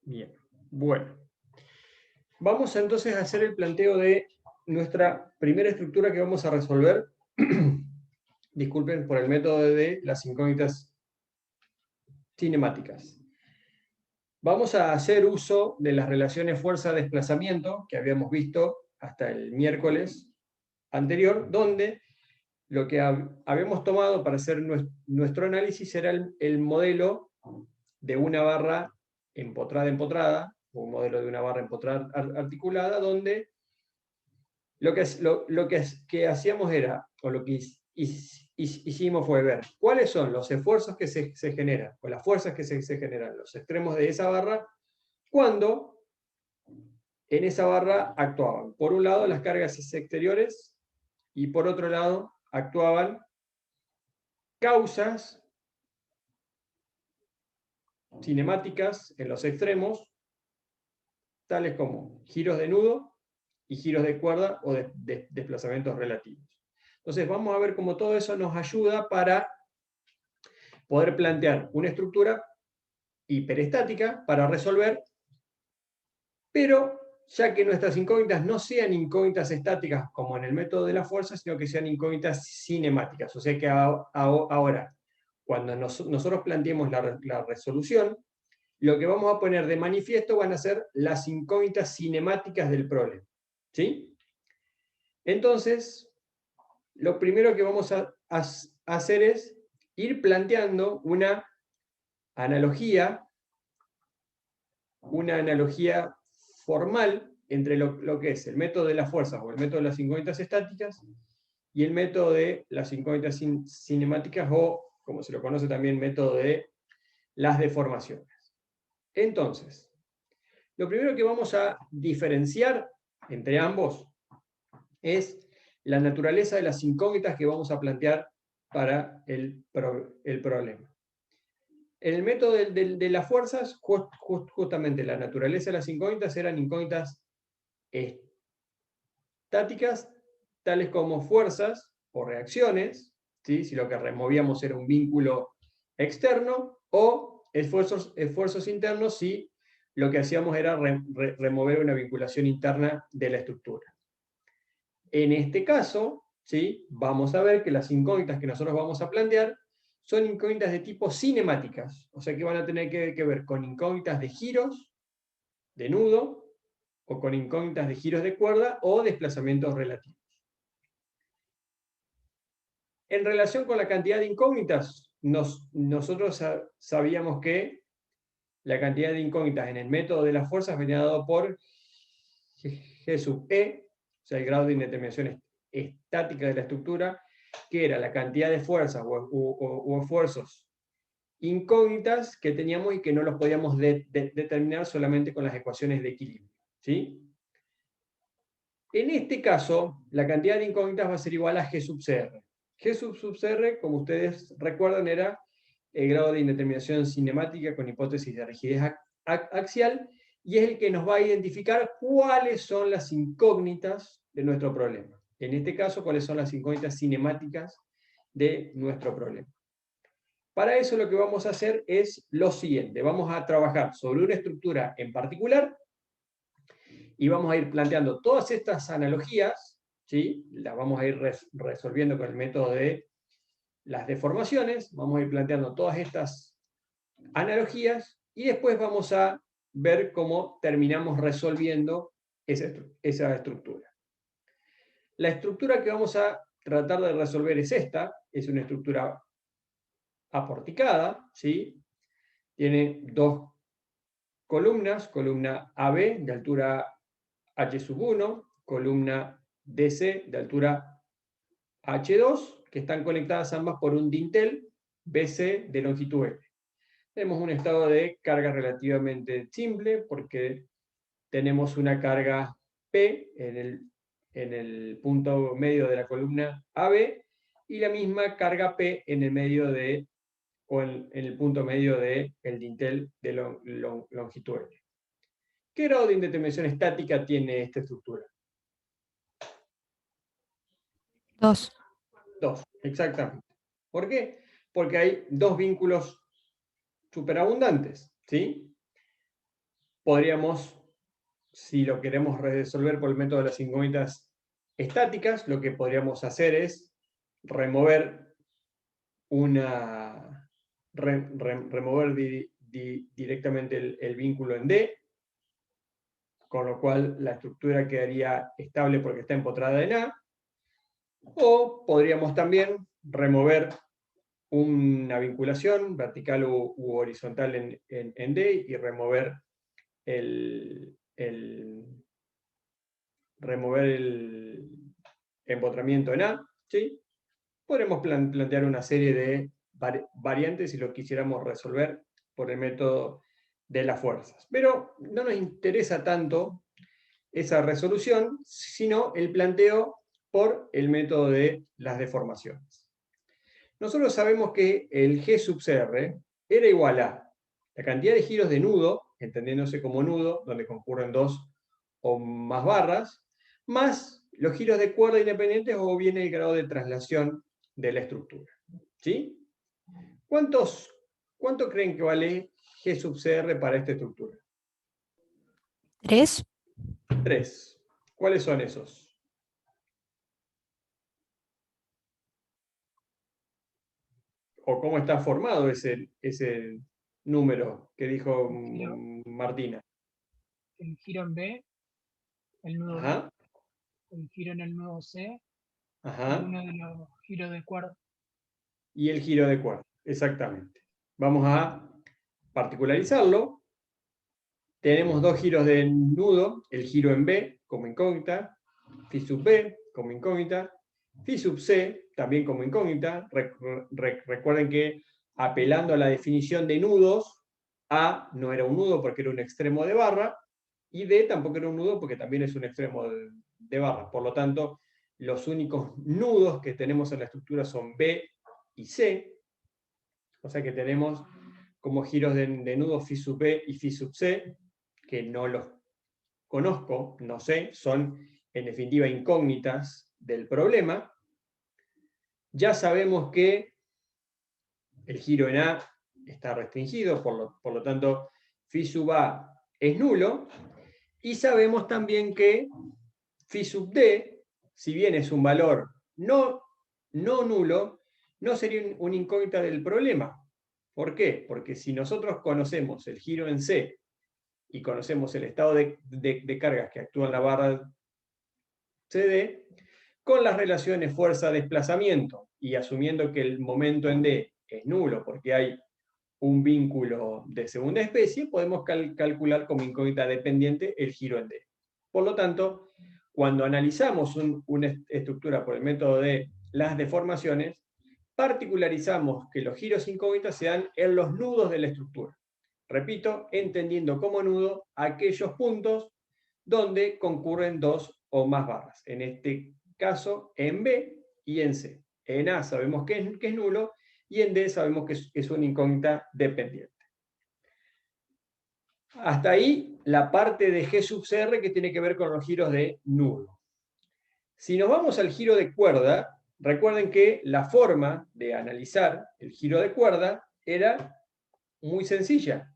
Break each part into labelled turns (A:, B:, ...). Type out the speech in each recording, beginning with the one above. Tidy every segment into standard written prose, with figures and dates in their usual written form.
A: Bien, bueno. Vamos entonces a hacer el planteo de nuestra primera estructura que vamos a resolver. Disculpen por el método de las incógnitas cinemáticas. Vamos a hacer uso de las relaciones fuerza-desplazamiento que habíamos visto hasta el miércoles anterior, donde lo que habíamos tomado para hacer nuestro análisis era el modelo de una barra empotrada, o un modelo de una barra empotrada articulada, donde lo que hacíamos era, o lo que hicimos fue ver cuáles son los esfuerzos que se generan, o las fuerzas que se generan, los extremos de esa barra, cuando en esa barra actuaban, por un lado, las cargas exteriores, y por otro lado, actuaban causas cinemáticas en los extremos, tales como giros de nudo y giros de cuerda o desplazamientos relativos. Entonces vamos a ver cómo todo eso nos ayuda para poder plantear una estructura hiperestática para resolver, pero ya que nuestras incógnitas no sean incógnitas estáticas como en el método de la fuerza, sino que sean incógnitas cinemáticas. O sea que ahora, cuando nosotros planteemos la resolución, lo que vamos a poner de manifiesto van a ser las incógnitas cinemáticas del problema. ¿Sí? Entonces, lo primero que vamos a hacer es ir planteando una analogía formal entre lo que es el método de las fuerzas o el método de las incógnitas estáticas y el método de las incógnitas cinemáticas, o como se lo conoce también, método de las deformaciones. Entonces, lo primero que vamos a diferenciar entre ambos es la naturaleza de las incógnitas que vamos a plantear para el problema. En el método de las fuerzas, justamente la naturaleza de las incógnitas eran incógnitas estáticas, tales como fuerzas o reacciones, ¿sí? Si lo que removíamos era un vínculo externo, o esfuerzos internos si lo que hacíamos era remover una vinculación interna de la estructura. En este caso, ¿sí? Vamos a ver que las incógnitas que nosotros vamos a plantear son incógnitas de tipo cinemáticas, o sea que van a tener que ver con incógnitas de giros, de nudo, o con incógnitas de giros de cuerda o desplazamientos relativos. En relación con la cantidad de incógnitas, nosotros sabíamos que la cantidad de incógnitas en el método de las fuerzas venía dado por G sub E, o sea, el grado de indeterminación estática de la estructura, que era la cantidad de fuerzas o esfuerzos incógnitas que teníamos y que no los podíamos determinar solamente con las ecuaciones de equilibrio. ¿Sí? En este caso, la cantidad de incógnitas va a ser igual a G sub CR. G sub CR, como ustedes recuerdan, era el grado de indeterminación cinemática con hipótesis de rigidez axial, y es el que nos va a identificar cuáles son las incógnitas de nuestro problema. En este caso, cuáles son las incógnitas cinemáticas de nuestro problema. Para eso lo que vamos a hacer es lo siguiente. Vamos a trabajar sobre una estructura en particular y vamos a ir planteando todas estas analogías, ¿sí? Las vamos a ir resolviendo con el método de las deformaciones, vamos a ir planteando todas estas analogías y después vamos a ver cómo terminamos resolviendo esa estructura. La estructura que vamos a tratar de resolver es esta, es una estructura aporticada, ¿sí? Tiene dos columnas, columna AB de altura H1, columna DC de altura H2, que están conectadas ambas por un dintel BC de longitud L. Tenemos un estado de carga relativamente simple porque tenemos una carga P en el punto medio de la columna AB y la misma carga P en el medio o en el punto medio del dintel de longitud L. ¿Qué grado de indeterminación estática tiene esta estructura?
B: 2.
A: 2, exactamente. ¿Por qué? Porque hay dos vínculos superabundantes, ¿sí? podríamos, si lo queremos resolver por el método de las incógnitas estáticas, lo que podríamos hacer es remover directamente el vínculo en D, con lo cual la estructura quedaría estable porque está empotrada en A, o podríamos también remover una vinculación vertical u horizontal en D y remover el empotramiento en A, ¿sí? Podremos plantear una serie de variantes si lo quisiéramos resolver por el método de las fuerzas. Pero no nos interesa tanto esa resolución, sino el planteo por el método de las deformaciones. Nosotros sabemos que el G sub CR era igual a la cantidad de giros de nudo, entendiéndose como nudo, donde concurren 2 o más barras, más los giros de cuerda independientes o bien el grado de traslación de la estructura. ¿Sí? ¿Cuánto creen que vale G sub CR para esta estructura?
B: 3.
A: 3. ¿Cuáles son esos? ¿O cómo está formado ese número que dijo Martina?
C: El giro en B, el nudo
A: Ajá.
C: B, el giro en el nudo C,
A: Ajá.
C: y uno de los giros de cuerda.
A: Y el giro de cuerda, exactamente. Vamos a particularizarlo. Tenemos 2 giros de nudo, el giro en B como incógnita, Φ sub B como incógnita, Φ sub C también como incógnita. Recuerden que apelando a la definición de nudos, A no era un nudo porque era un extremo de barra, y D tampoco era un nudo porque también es un extremo de barra. Por lo tanto, los únicos nudos que tenemos en la estructura son B y C, o sea que tenemos como giros de nudo Φ sub B y Φ sub C, que no los conozco, no sé, son en definitiva incógnitas del problema. Ya sabemos que el giro en A está restringido, por lo tanto Φ sub A es nulo, y sabemos también que Φ sub D, si bien es un valor no nulo, no sería una incógnita del problema. ¿Por qué? Porque si nosotros conocemos el giro en C y conocemos el estado de cargas que actúa en la barra CD, con las relaciones fuerza-desplazamiento y asumiendo que el momento en D es nulo porque hay un vínculo de segunda especie, podemos calcular como incógnita dependiente el giro en D. Por lo tanto, cuando analizamos una estructura por el método de las deformaciones, particularizamos que los giros incógnitas se dan en los nudos de la estructura. Repito, entendiendo como nudo aquellos puntos donde concurren 2 o más barras. En este caso, en B y en C. En A sabemos que es nulo y en D sabemos que es una incógnita dependiente. Hasta ahí la parte de G sub CR que tiene que ver con los giros de nudo. Si nos vamos al giro de cuerda, recuerden que la forma de analizar el giro de cuerda era muy sencilla.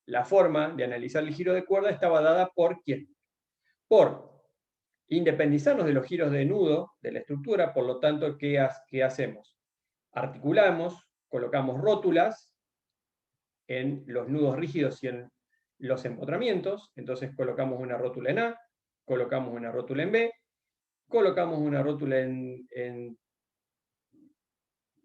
A: La forma de analizar el giro de cuerda estaba dada por ¿quién? Por independizarnos de los giros de nudo de la estructura, por lo tanto, ¿qué hacemos? Articulamos, colocamos rótulas en los nudos rígidos y en los empotramientos, entonces colocamos una rótula en A, colocamos una rótula en B, colocamos una rótula en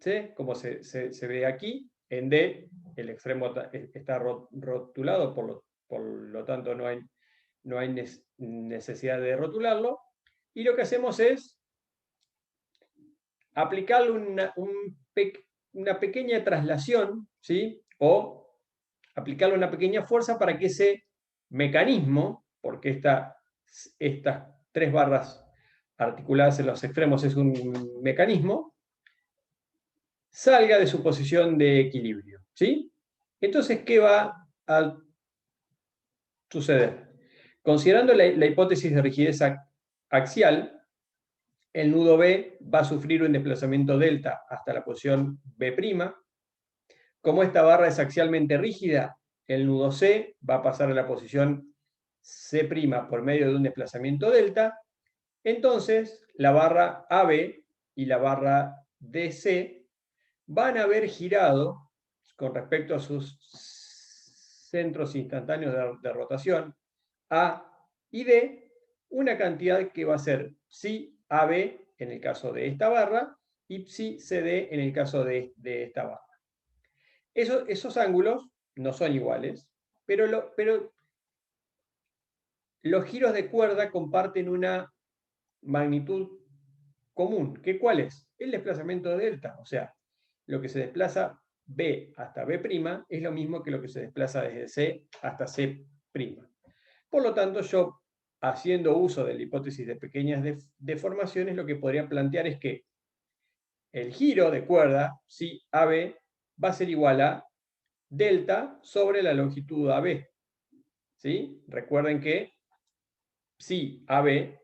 A: C, como se ve aquí, en D el extremo está rotulado, por lo tanto no hay necesidad de rotularlo, y lo que hacemos es aplicarle una pequeña traslación, ¿sí? O aplicarle una pequeña fuerza para que ese mecanismo, porque estas 3 barras articuladas en los extremos es un mecanismo, salga de su posición de equilibrio, ¿sí? Entonces, ¿qué va a suceder? Considerando la hipótesis de rigidez axial, el nudo B va a sufrir un desplazamiento delta hasta la posición B'. Como esta barra es axialmente rígida, el nudo C va a pasar a la posición C' por medio de un desplazamiento delta, entonces la barra AB y la barra DC van a haber girado con respecto a sus centros instantáneos de rotación A y D, una cantidad que va a ser psi AB en el caso de esta barra y psi CD en el caso de esta barra. Esos ángulos no son iguales, pero los giros de cuerda comparten una magnitud común. ¿Cuál es? El desplazamiento de delta. O sea, lo que se desplaza B hasta B' es lo mismo que lo que se desplaza desde C hasta C'. Por lo tanto, yo, haciendo uso de la hipótesis de pequeñas deformaciones, lo que podría plantear es que el giro de cuerda, psi AB, va a ser igual a delta sobre la longitud AB. ¿Sí? Recuerden que psi AB,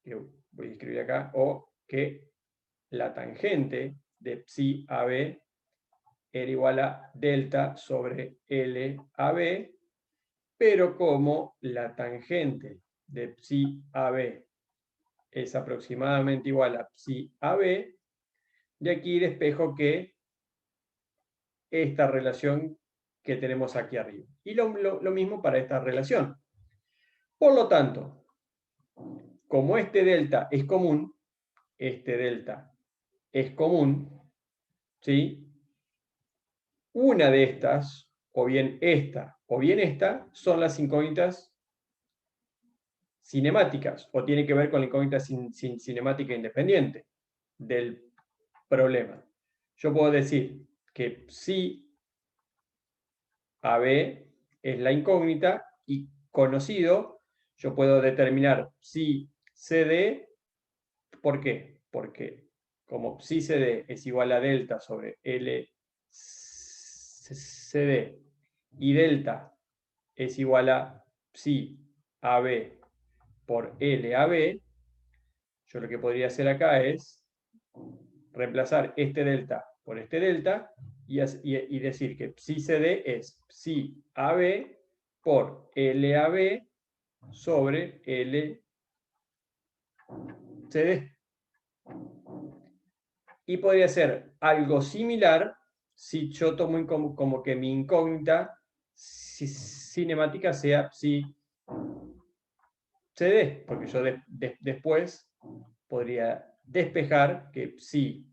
A: que voy a escribir acá, o que la tangente de psi AB era igual a delta sobre LAB, pero como la tangente de psi AB es aproximadamente igual a psi AB, de aquí despejo que esta relación que tenemos aquí arriba. Y lo mismo para esta relación. Por lo tanto, como este delta es común, ¿sí? Una de estas, o bien esta, son las incógnitas cinemáticas, o tiene que ver con la incógnita cinemática independiente del problema. Yo puedo decir que psi AB es la incógnita y conocido, yo puedo determinar psi CD. ¿Por qué? Porque como psi CD es igual a delta sobre LCD y delta es igual a psi AB por LAB, yo lo que podría hacer acá es reemplazar este delta por este delta y decir que psi CD es psi AB por LAB sobre LCD. Y podría ser algo similar si yo tomo como que mi incógnita cinemática sea psi CD, porque yo después podría despejar que psi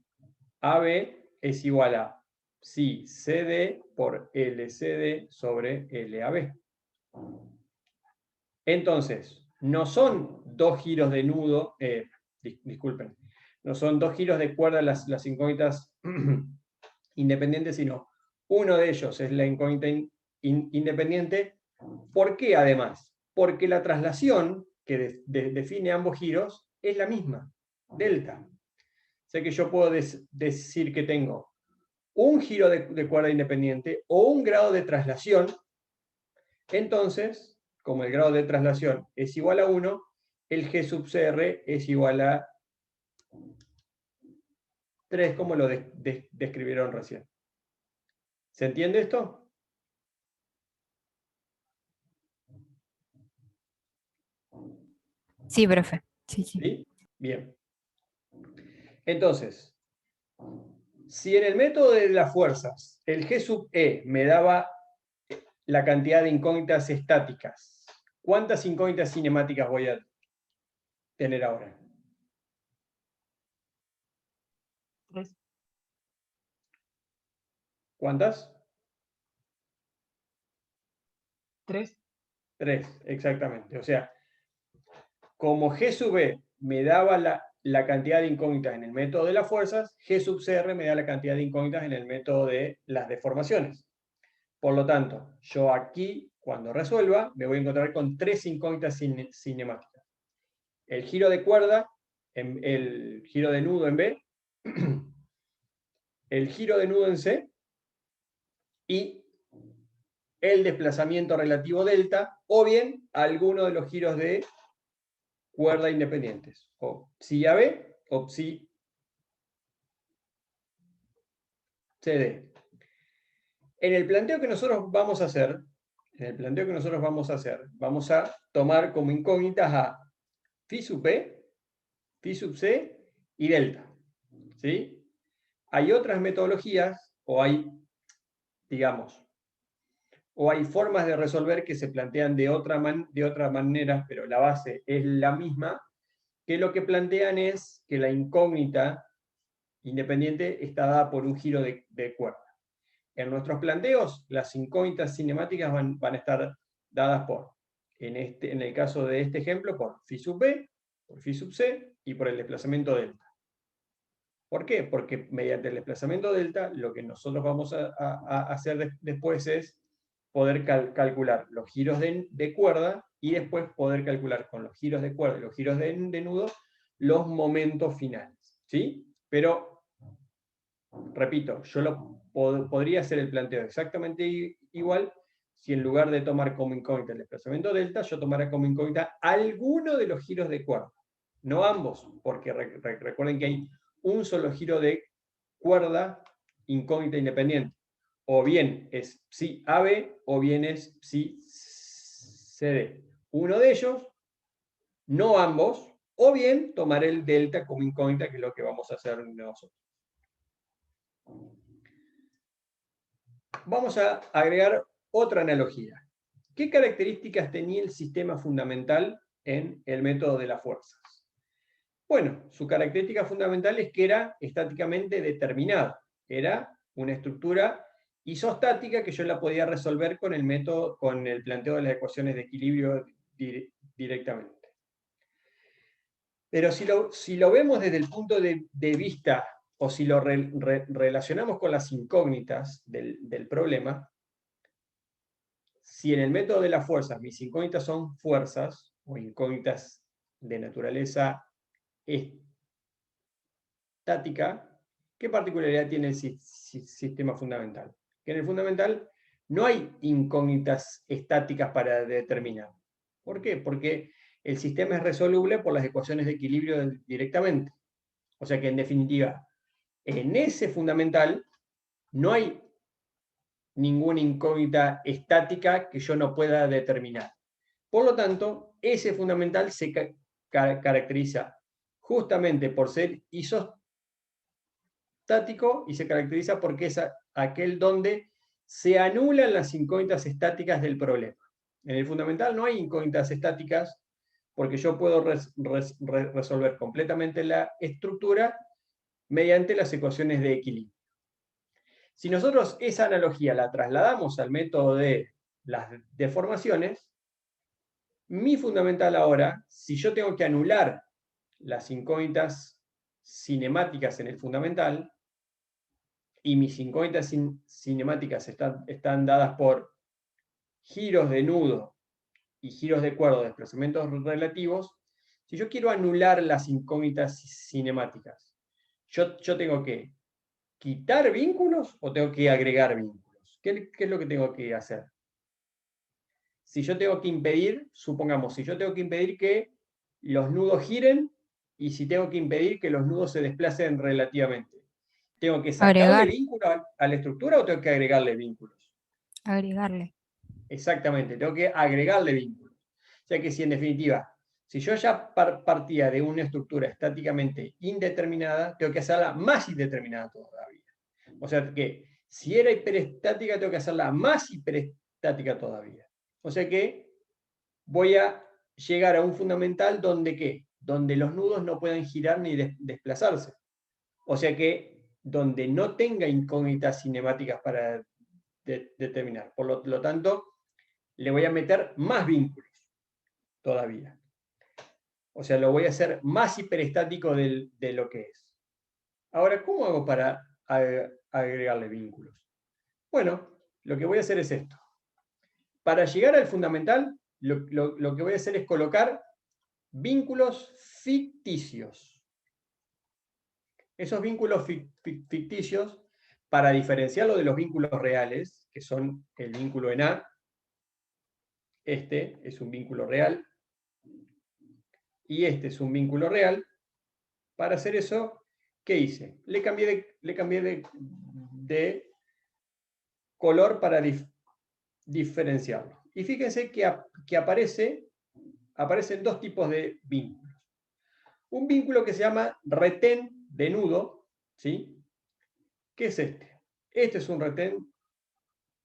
A: AB es igual a psi CD por LCD sobre LAB. Entonces, no son dos giros de nudo, disculpen, no son dos giros de cuerda las incógnitas independientes, sino uno de ellos es la incógnita independiente. ¿Por qué además? Porque la traslación que define ambos giros es la misma, delta. O sea que yo puedo decir que tengo un giro de cuerda independiente o un grado de traslación. Entonces, como el grado de traslación es igual a 1, el G sub CR es igual a 3, como lo describieron recién. ¿Se entiende esto?
B: Sí, profe. Sí, sí.
A: ¿Sí? Bien. Entonces, si en el método de las fuerzas el G sub E me daba la cantidad de incógnitas estáticas, ¿cuántas incógnitas cinemáticas voy a tener ahora?
C: 3.
A: ¿Cuántas?
C: 3.
A: 3, exactamente. O sea, como G sub E me daba la cantidad de incógnitas en el método de las fuerzas, G sub CR me da la cantidad de incógnitas en el método de las deformaciones. Por lo tanto, yo aquí, cuando resuelva, me voy a encontrar con 3 incógnitas cinemáticas. El giro de cuerda, el giro de nudo en B, el giro de nudo en C, y el desplazamiento relativo delta, o bien alguno de los giros de cuerda independientes, o psi AB o psi CD. En el planteo que nosotros vamos a hacer, en el planteo que nosotros vamos a hacer, vamos a tomar como incógnitas a phi sub p, phi sub c y delta. ¿Sí? Hay otras metodologías, o hay, digamos, o hay formas de resolver que se plantean de otra manera, pero la base es la misma, que lo que plantean es que la incógnita independiente está dada por un giro de cuerda. En nuestros planteos, las incógnitas cinemáticas van a estar dadas por, en el caso de este ejemplo, por phi sub b, por phi sub c y por el desplazamiento delta. ¿Por qué? Porque mediante el desplazamiento delta, lo que nosotros vamos a hacer después es poder calcular los giros de cuerda y después poder calcular con los giros de cuerda y los giros de nudo los momentos finales. ¿Sí? Pero, repito, yo podría hacer el planteo exactamente igual si en lugar de tomar como incógnita el desplazamiento delta, yo tomara como incógnita alguno de los giros de cuerda. No ambos, porque recuerden que hay un solo giro de cuerda incógnita independiente. O bien es psi AB o bien es psi CD. Uno de ellos, no ambos, o bien tomar el delta como incógnita, que es lo que vamos a hacer nosotros. Vamos a agregar otra analogía. ¿Qué características tenía el sistema fundamental en el método de las fuerzas? Bueno, su característica fundamental es que era estáticamente determinada. Era una estructura isostática que yo la podía resolver con el método, con el planteo de las ecuaciones de equilibrio directamente. Pero si lo vemos desde el punto de vista, o si lo relacionamos con las incógnitas del problema, si en el método de las fuerzas mis incógnitas son fuerzas, o incógnitas de naturaleza estática, ¿qué particularidad tiene el sistema fundamental? Que en el fundamental no hay incógnitas estáticas para determinar. ¿Por qué? Porque el sistema es resoluble por las ecuaciones de equilibrio directamente. O sea que, en definitiva, en ese fundamental no hay ninguna incógnita estática que yo no pueda determinar. Por lo tanto, ese fundamental se caracteriza justamente por ser isostático y se caracteriza porque es aquel donde se anulan las incógnitas estáticas del problema. En el fundamental no hay incógnitas estáticas porque yo puedo resolver completamente la estructura mediante las ecuaciones de equilibrio. Si nosotros esa analogía la trasladamos al método de las deformaciones, mi fundamental ahora, si yo tengo que anular las incógnitas cinemáticas en el fundamental, y mis incógnitas cinemáticas están dadas por giros de nudo y giros de cuerda, desplazamientos relativos, si yo quiero anular las incógnitas cinemáticas, yo tengo que quitar vínculos o tengo que agregar vínculos. ¿Qué es lo que tengo que hacer? Si yo tengo que impedir, supongamos, si yo tengo que impedir que los nudos giren y si tengo que impedir que los nudos se desplacen relativamente, ¿tengo que sacarle vínculos a la estructura o tengo que agregarle vínculos?
B: Agregarle.
A: Exactamente, tengo que agregarle vínculos. O sea que si en definitiva, si yo ya partía de una estructura estáticamente indeterminada, tengo que hacerla más indeterminada todavía. O sea que si era hiperestática, tengo que hacerla más hiperestática todavía. O sea que voy a llegar a un fundamental donde ¿qué? Donde los nudos no pueden girar ni desplazarse. O sea que donde no tenga incógnitas cinemáticas para determinar. Por lo tanto, le voy a meter más vínculos todavía. O sea, lo voy a hacer más hiperestático de lo que es. Ahora, ¿cómo hago para agregarle vínculos? Bueno, lo que voy a hacer es esto. Para llegar al fundamental, lo que voy a hacer es colocar vínculos ficticios. Esos vínculos ficticios, para diferenciarlo de los vínculos reales, que son el vínculo en A, este es un vínculo real, y este es un vínculo real. Para hacer eso, ¿qué hice? Le cambié de color para diferenciarlo. Y fíjense que aparecen dos tipos de vínculos. Un vínculo que se llama retén de nudo, ¿sí? ¿Qué es este? Este es un retén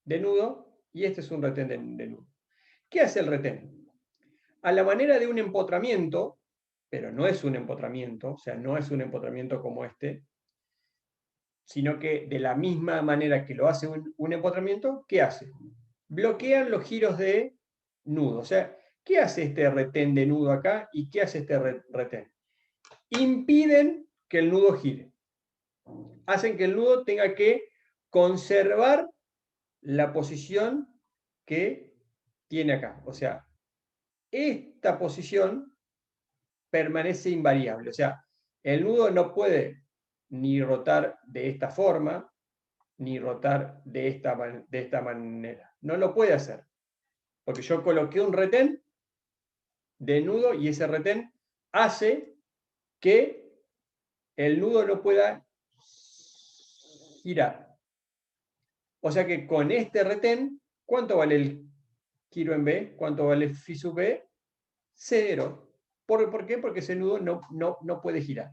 A: de nudo y este es un retén de nudo. ¿Qué hace el retén? A la manera de un empotramiento, pero no es un empotramiento, o sea, no es un empotramiento como este, sino que de la misma manera que lo hace un empotramiento, ¿qué hace? Bloquean los giros de nudo. O sea, ¿qué hace este retén de nudo acá y qué hace este retén? Impiden que el nudo gire. Hacen que el nudo tenga que conservar la posición que tiene acá. O sea, esta posición permanece invariable. O sea, el nudo no puede ni rotar de esta forma, ni rotar de esta manera. No lo puede hacer. Porque yo coloqué un retén de nudo y ese retén hace que el nudo no pueda girar. O sea que con este retén, ¿cuánto vale el giro en B? ¿Cuánto vale phi sub B? 0. ¿Por qué? Porque ese nudo no puede girar.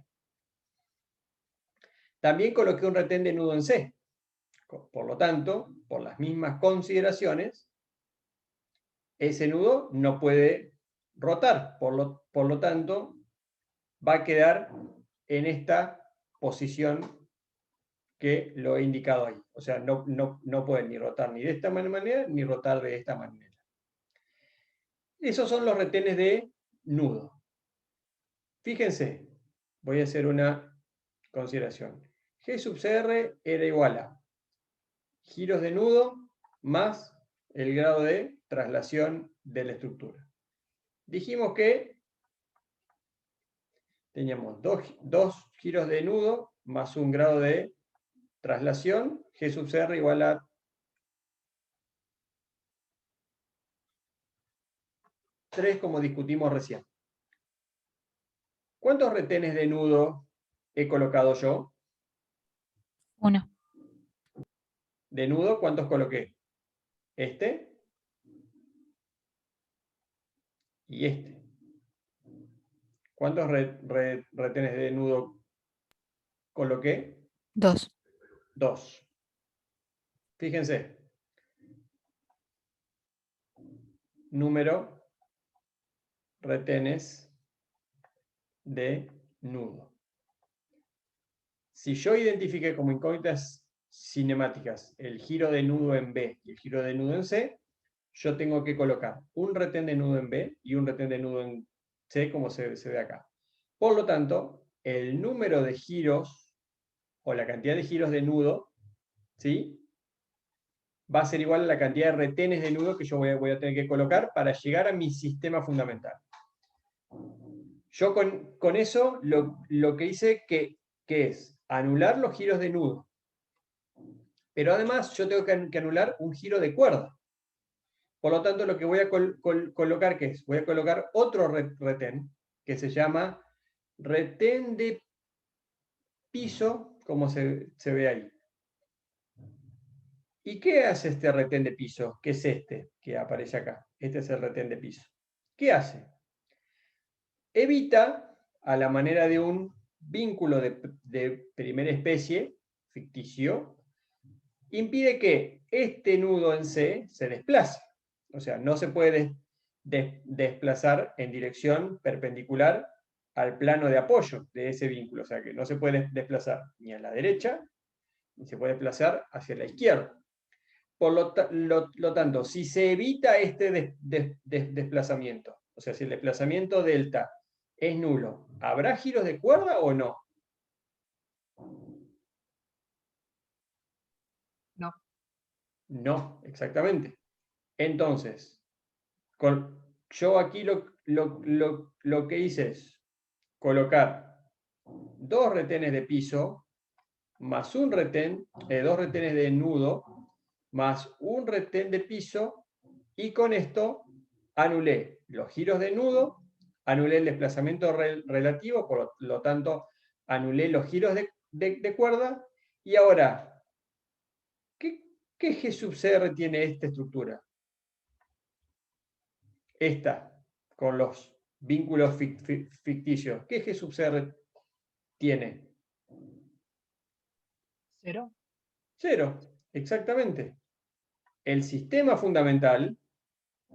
A: También coloqué un retén de nudo en C. Por lo tanto, por las mismas consideraciones, ese nudo no puede rotar. Por lo tanto, va a quedar en esta posición que lo he indicado ahí. O sea, no pueden ni rotar ni de esta manera, ni rotar de esta manera. Esos son los retenes de nudo. Fíjense, voy a hacer una consideración. G sub CR era igual a giros de nudo más el grado de traslación de la estructura. Dijimos que teníamos dos giros de nudo más un grado de traslación, G sub CR igual a 3, como discutimos recién. ¿Cuántos retenes de nudo he colocado yo?
B: 1.
A: De nudo, ¿cuántos coloqué? Este y este. ¿Cuántos retenes de nudo coloqué?
B: 2.
A: 2. Fíjense. Número retenes de nudo. Si yo identifiqué como incógnitas cinemáticas el giro de nudo en B y el giro de nudo en C, yo tengo que colocar un retén de nudo en B y un retén de nudo en C, como se ve acá. Por lo tanto, el número de giros o la cantidad de giros de nudo, ¿sí?, va a ser igual a la cantidad de retenes de nudo que yo voy a tener que colocar para llegar a mi sistema fundamental. Yo con eso lo que hice que es anular los giros de nudo. Pero además yo tengo que anular un giro de cuerda. Por lo tanto, lo que voy a colocar, ¿qué es? Voy a colocar otro retén, que se llama retén de piso, como se ve ahí. ¿Y qué hace este retén de piso? Que es este, que aparece acá. Este es el retén de piso. ¿Qué hace? Evita, a la manera de un vínculo de primera especie, ficticio, impide que este nudo en C se desplace. O sea, no se puede desplazar en dirección perpendicular al plano de apoyo de ese vínculo. O sea, que no se puede desplazar ni a la derecha, ni se puede desplazar hacia la izquierda. Por lo tanto, si se evita este desplazamiento, o sea, si el desplazamiento delta es nulo, ¿habrá giros de cuerda o no?
C: No.
A: No, exactamente. Entonces, yo aquí lo que hice es colocar dos retenes de piso más un retén, dos retenes de nudo más un retén de piso, y con esto anulé los giros de nudo, anulé el desplazamiento relativo, por lo tanto anulé los giros de cuerda, y ahora, ¿qué G sub CR tiene esta estructura? esta, con los vínculos ficticios, ¿qué G sub CR tiene?
C: 0.
A: 0, exactamente. El sistema fundamental,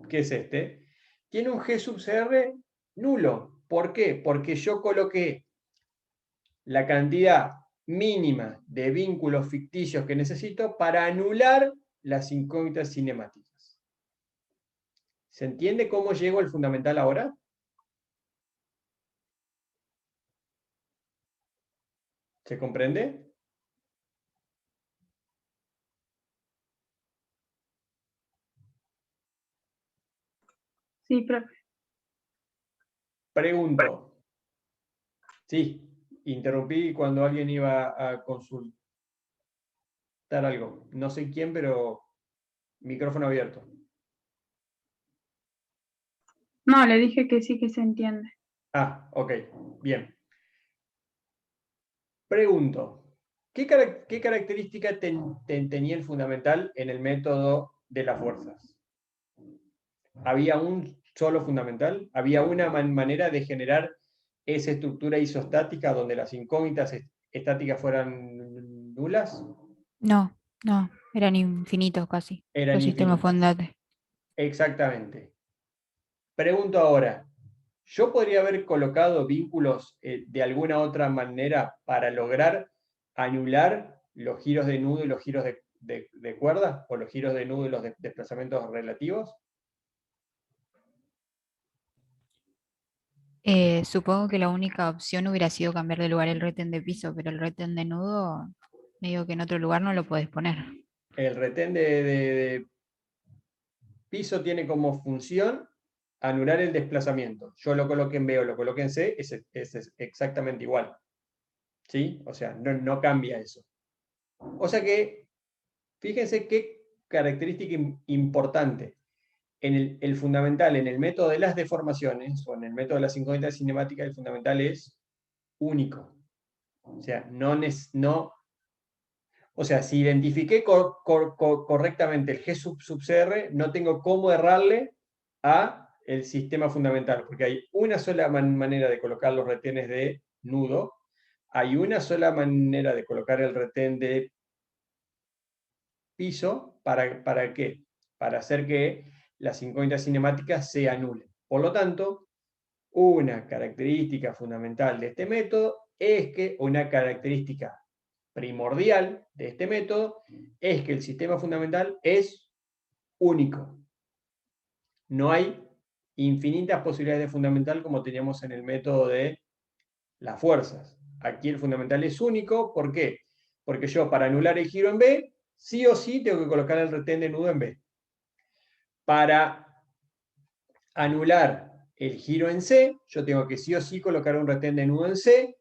A: que es este, tiene un G sub CR nulo. ¿Por qué? Porque yo coloqué la cantidad mínima de vínculos ficticios que necesito para anular las incógnitas cinemáticas. ¿Se entiende cómo llego al fundamental ahora? ¿Se comprende?
D: Sí, profe.
A: Pregunto. Sí, interrumpí cuando alguien iba a consultar algo. No sé quién, pero micrófono abierto.
D: No, le dije que sí que se entiende.
A: Ah, ok, bien. Pregunto, ¿qué característica tenía el fundamental en el método de las fuerzas? ¿Había un solo fundamental? ¿Había una manera de generar esa estructura isostática donde las incógnitas estáticas fueran nulas?
B: No, no, eran infinitos casi
A: Eran
B: los sistemas
A: infinitas.
B: fundantes.
A: Exactamente. Pregunto ahora, ¿yo podría haber colocado vínculos de alguna otra manera para lograr anular los giros de nudo y los giros de cuerda? ¿O los giros de nudo y los desplazamientos relativos?
B: Supongo que la única opción hubiera sido cambiar de lugar el retén de piso, pero el retén de nudo, medio que en otro lugar no lo podés poner.
A: El retén de piso tiene como función anular el desplazamiento. Yo lo coloqué en B o lo coloqué en C, es exactamente igual. ¿Sí? O sea, no cambia eso. O sea que, fíjense qué característica importante. En el fundamental, en el método de las deformaciones, o en el método de las incógnitas cinemáticas, el fundamental es único. O sea, o sea, si identifiqué correctamente el G sub CR, no tengo cómo errarle a el sistema fundamental, porque hay una sola manera de colocar los retenes de nudo, hay una sola manera de colocar el retén de piso, ¿para qué? Para hacer que las incógnitas cinemáticas se anulen. Por lo tanto, una característica fundamental de este método es que una característica primordial de este método es que el sistema fundamental es único. No hay infinitas posibilidades de fundamental como teníamos en el método de las fuerzas. Aquí el fundamental es único, ¿por qué? Porque yo para anular el giro en B, sí o sí tengo que colocar el retén de nudo en B. Para anular el giro en C, yo tengo que sí o sí colocar un retén de nudo en C,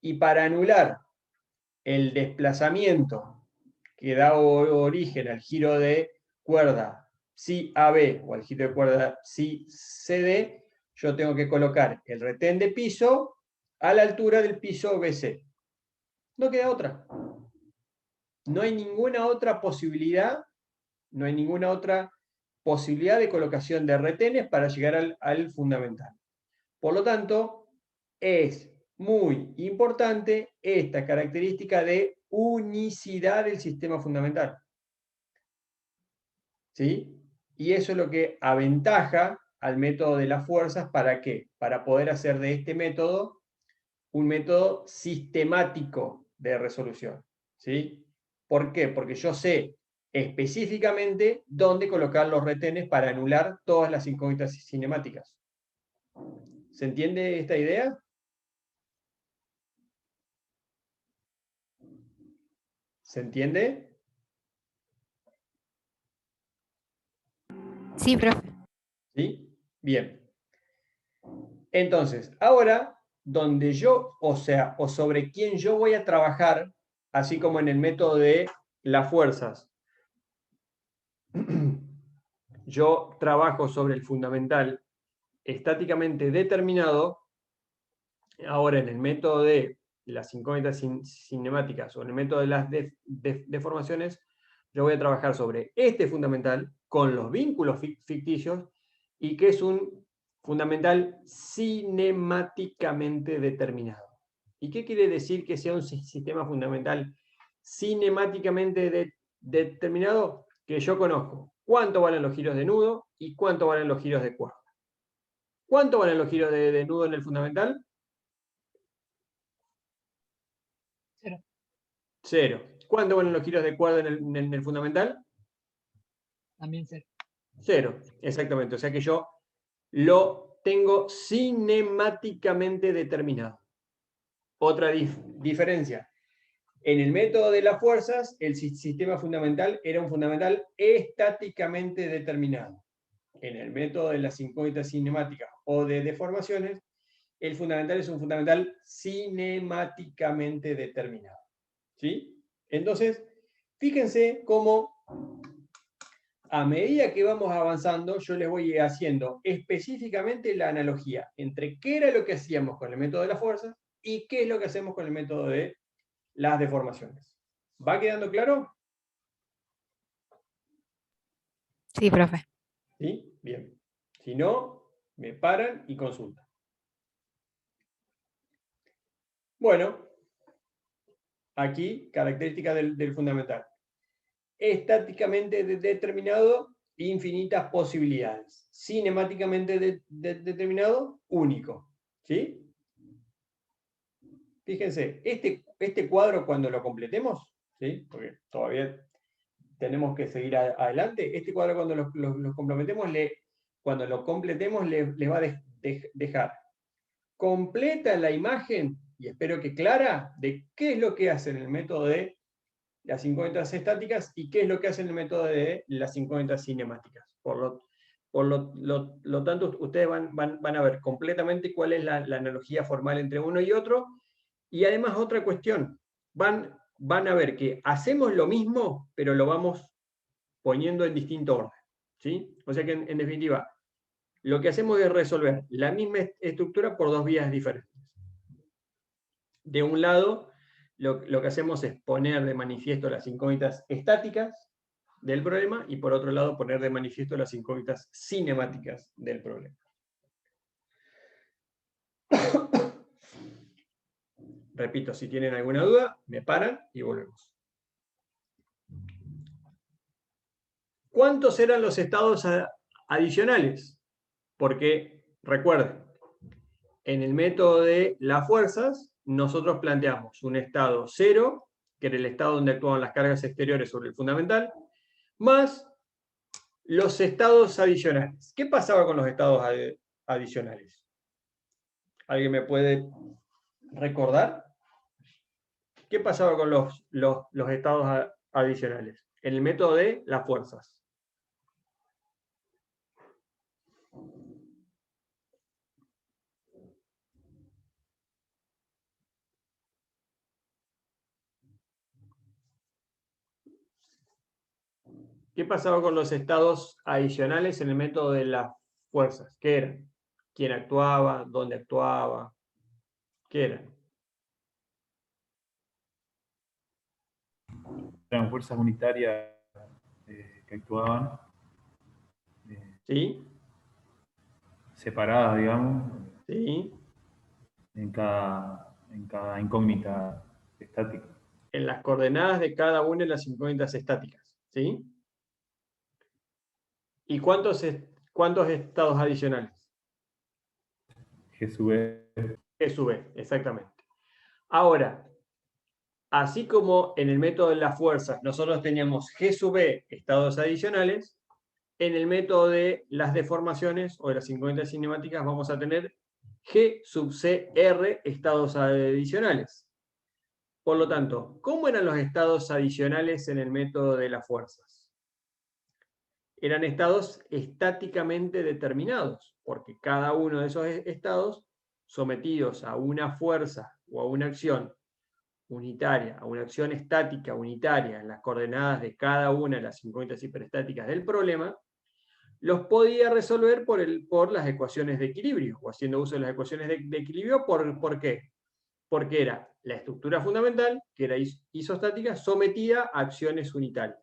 A: y para anular el desplazamiento que da origen al giro de cuerda si AB o al giro de cuerda si CD, yo tengo que colocar el retén de piso a la altura del piso BC. No queda otra. No hay ninguna otra posibilidad, no hay ninguna otra posibilidad de colocación de retenes para llegar al fundamental. Por lo tanto, es muy importante esta característica de unicidad del sistema fundamental. ¿Sí? Y eso es lo que aventaja al método de las fuerzas. ¿Para qué? Para poder hacer de este método un método sistemático de resolución. ¿Sí? ¿Por qué? Porque yo sé específicamente dónde colocar los retenes para anular todas las incógnitas cinemáticas. ¿Se entiende esta idea? ¿Se entiende?
B: Sí, profe.
A: ¿Sí? Bien. Entonces, ahora, donde yo, o sea, o sobre quién yo voy a trabajar, así como en el método de las fuerzas, yo trabajo sobre el fundamental estáticamente determinado, ahora en el método de las incógnitas cinemáticas o en el método de las deformaciones, yo voy a trabajar sobre este fundamental con los vínculos ficticios y que es un fundamental cinemáticamente determinado. ¿Y qué quiere decir que sea un sistema fundamental cinemáticamente determinado? Que yo conozco cuánto valen los giros de nudo y cuánto valen los giros de cuerda. ¿Cuánto valen los giros de nudo en el fundamental?
C: 0.
A: 0. ¿Cuánto valen los giros de cuerda en el fundamental?
C: También 0.
A: 0, exactamente. O sea que yo lo tengo cinemáticamente determinado. Otra diferencia. En el método de las fuerzas, el sistema fundamental era un fundamental estáticamente determinado. En el método de las incógnitas cinemáticas o de deformaciones, el fundamental es un fundamental cinemáticamente determinado. ¿Sí? Entonces, fíjense cómo a medida que vamos avanzando, yo les voy haciendo específicamente la analogía entre qué era lo que hacíamos con el método de las fuerzas y qué es lo que hacemos con el método de las deformaciones. ¿Va quedando claro?
B: Sí, profe.
A: ¿Sí? Bien. Si no, me paran y consultan. Bueno, aquí, características del fundamental. Estáticamente determinado, infinitas posibilidades. Cinemáticamente determinado, único. ¿Sí? Fíjense, este cuadro cuando lo completemos, ¿sí? Porque todavía tenemos que seguir adelante, este cuadro cuando lo completemos, les va a dejar completa la imagen, y espero que clara, de qué es lo que hace en el método de las incógnitas estáticas y qué es lo que hace en el método de las incógnitas cinemáticas. Por lo tanto, ustedes van a ver completamente cuál es la analogía formal entre uno y otro. Y además otra cuestión, van a ver que hacemos lo mismo, pero lo vamos poniendo en distinto orden. ¿Sí? O sea que en definitiva, lo que hacemos es resolver la misma estructura por dos vías diferentes. De un lado, lo que hacemos es poner de manifiesto las incógnitas estáticas del problema y por otro lado poner de manifiesto las incógnitas cinemáticas del problema. Repito, si tienen alguna duda, me paran y volvemos. ¿Cuántos eran los estados adicionales? Porque, recuerden, en el método de las fuerzas, nosotros planteamos un estado 0, que era el estado donde actuaban las cargas exteriores sobre el fundamental, más los estados adicionales. ¿Qué pasaba con los estados adicionales? ¿Alguien me puede recordar? ¿Qué pasaba con los estados adicionales? En el método de las fuerzas. ¿Qué pasaba con los estados adicionales en el método de las fuerzas? ¿Qué eran? ¿Quién actuaba? ¿Dónde actuaba? ¿Qué eran?
E: Eran fuerzas unitarias que actuaban
A: ¿Sí?
E: separadas, digamos,
A: ¿Sí?
E: en cada incógnita estática.
A: En las coordenadas de cada una de las incógnitas estáticas. ¿Sí? ¿Y cuántos estados adicionales?
E: G sub E.
A: G sub E, exactamente. Ahora, así como en el método de las fuerzas nosotros teníamos G sub E, estados adicionales, en el método de las deformaciones o de las incógnitas cinemáticas vamos a tener G sub C R, estados adicionales. Por lo tanto, ¿cómo eran los estados adicionales en el método de las fuerzas? Eran estados estáticamente determinados, porque cada uno de esos estados, sometidos a una fuerza o a una acción unitaria, a una acción estática unitaria en las coordenadas de cada una de las incógnitas hiperestáticas del problema, los podía resolver por las ecuaciones de equilibrio, o haciendo uso de las ecuaciones de equilibrio. ¿Por qué? Porque era la estructura fundamental, que era isostática, sometida a acciones unitarias.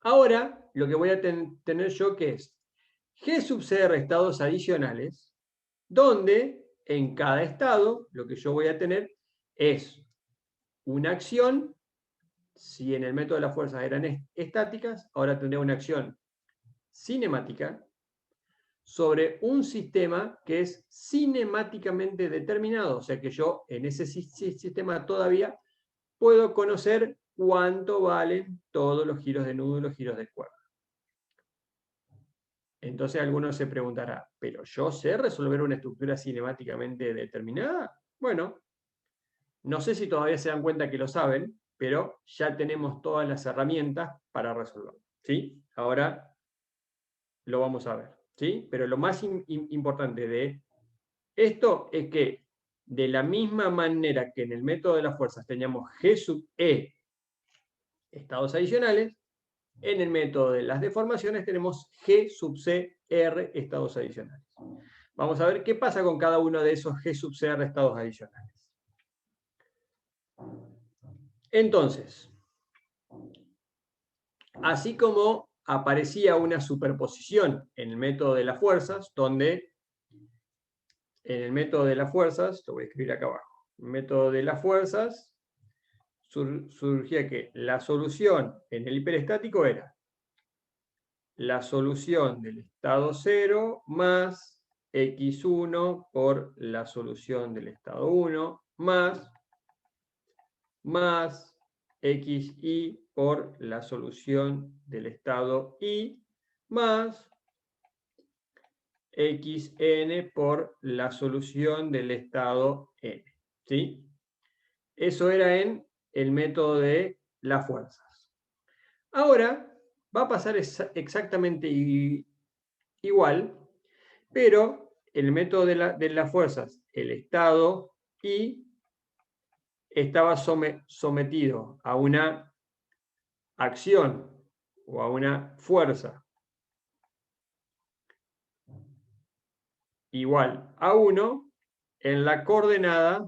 A: Ahora, lo que voy a tener yo, que es G sub CR estados adicionales, donde en cada estado lo que yo voy a tener es una acción. Si en el método de las fuerzas eran estáticas, ahora tendré una acción cinemática sobre un sistema que es cinemáticamente determinado. O sea que yo en ese sistema todavía puedo conocer cuánto valen todos los giros de nudo y los giros de cuerda. Entonces alguno se preguntará, ¿pero yo sé resolver una estructura cinemáticamente determinada? Bueno, no sé si todavía se dan cuenta que lo saben, pero ya tenemos todas las herramientas para resolverlo, ¿sí? Ahora lo vamos a ver, ¿sí? Pero lo más importante de esto es que de la misma manera que en el método de las fuerzas teníamos G sub E estados adicionales, en el método de las deformaciones tenemos G sub C R estados adicionales. Vamos a ver qué pasa con cada uno de esos G sub C R estados adicionales. Entonces, así como aparecía una superposición en el método de las fuerzas, donde en el método de las fuerzas, lo voy a escribir acá abajo, el método de las fuerzas surgía que la solución en el hiperestático era la solución del estado 0 más x1 por la solución del estado 1 más xi por la solución del estado i más xn por la solución del estado n. ¿Sí? Eso era en el método de las fuerzas. Ahora va a pasar exactamente igual, pero el método de las fuerzas, el estado I estaba sometido a una acción o a una fuerza igual a 1 en la coordenada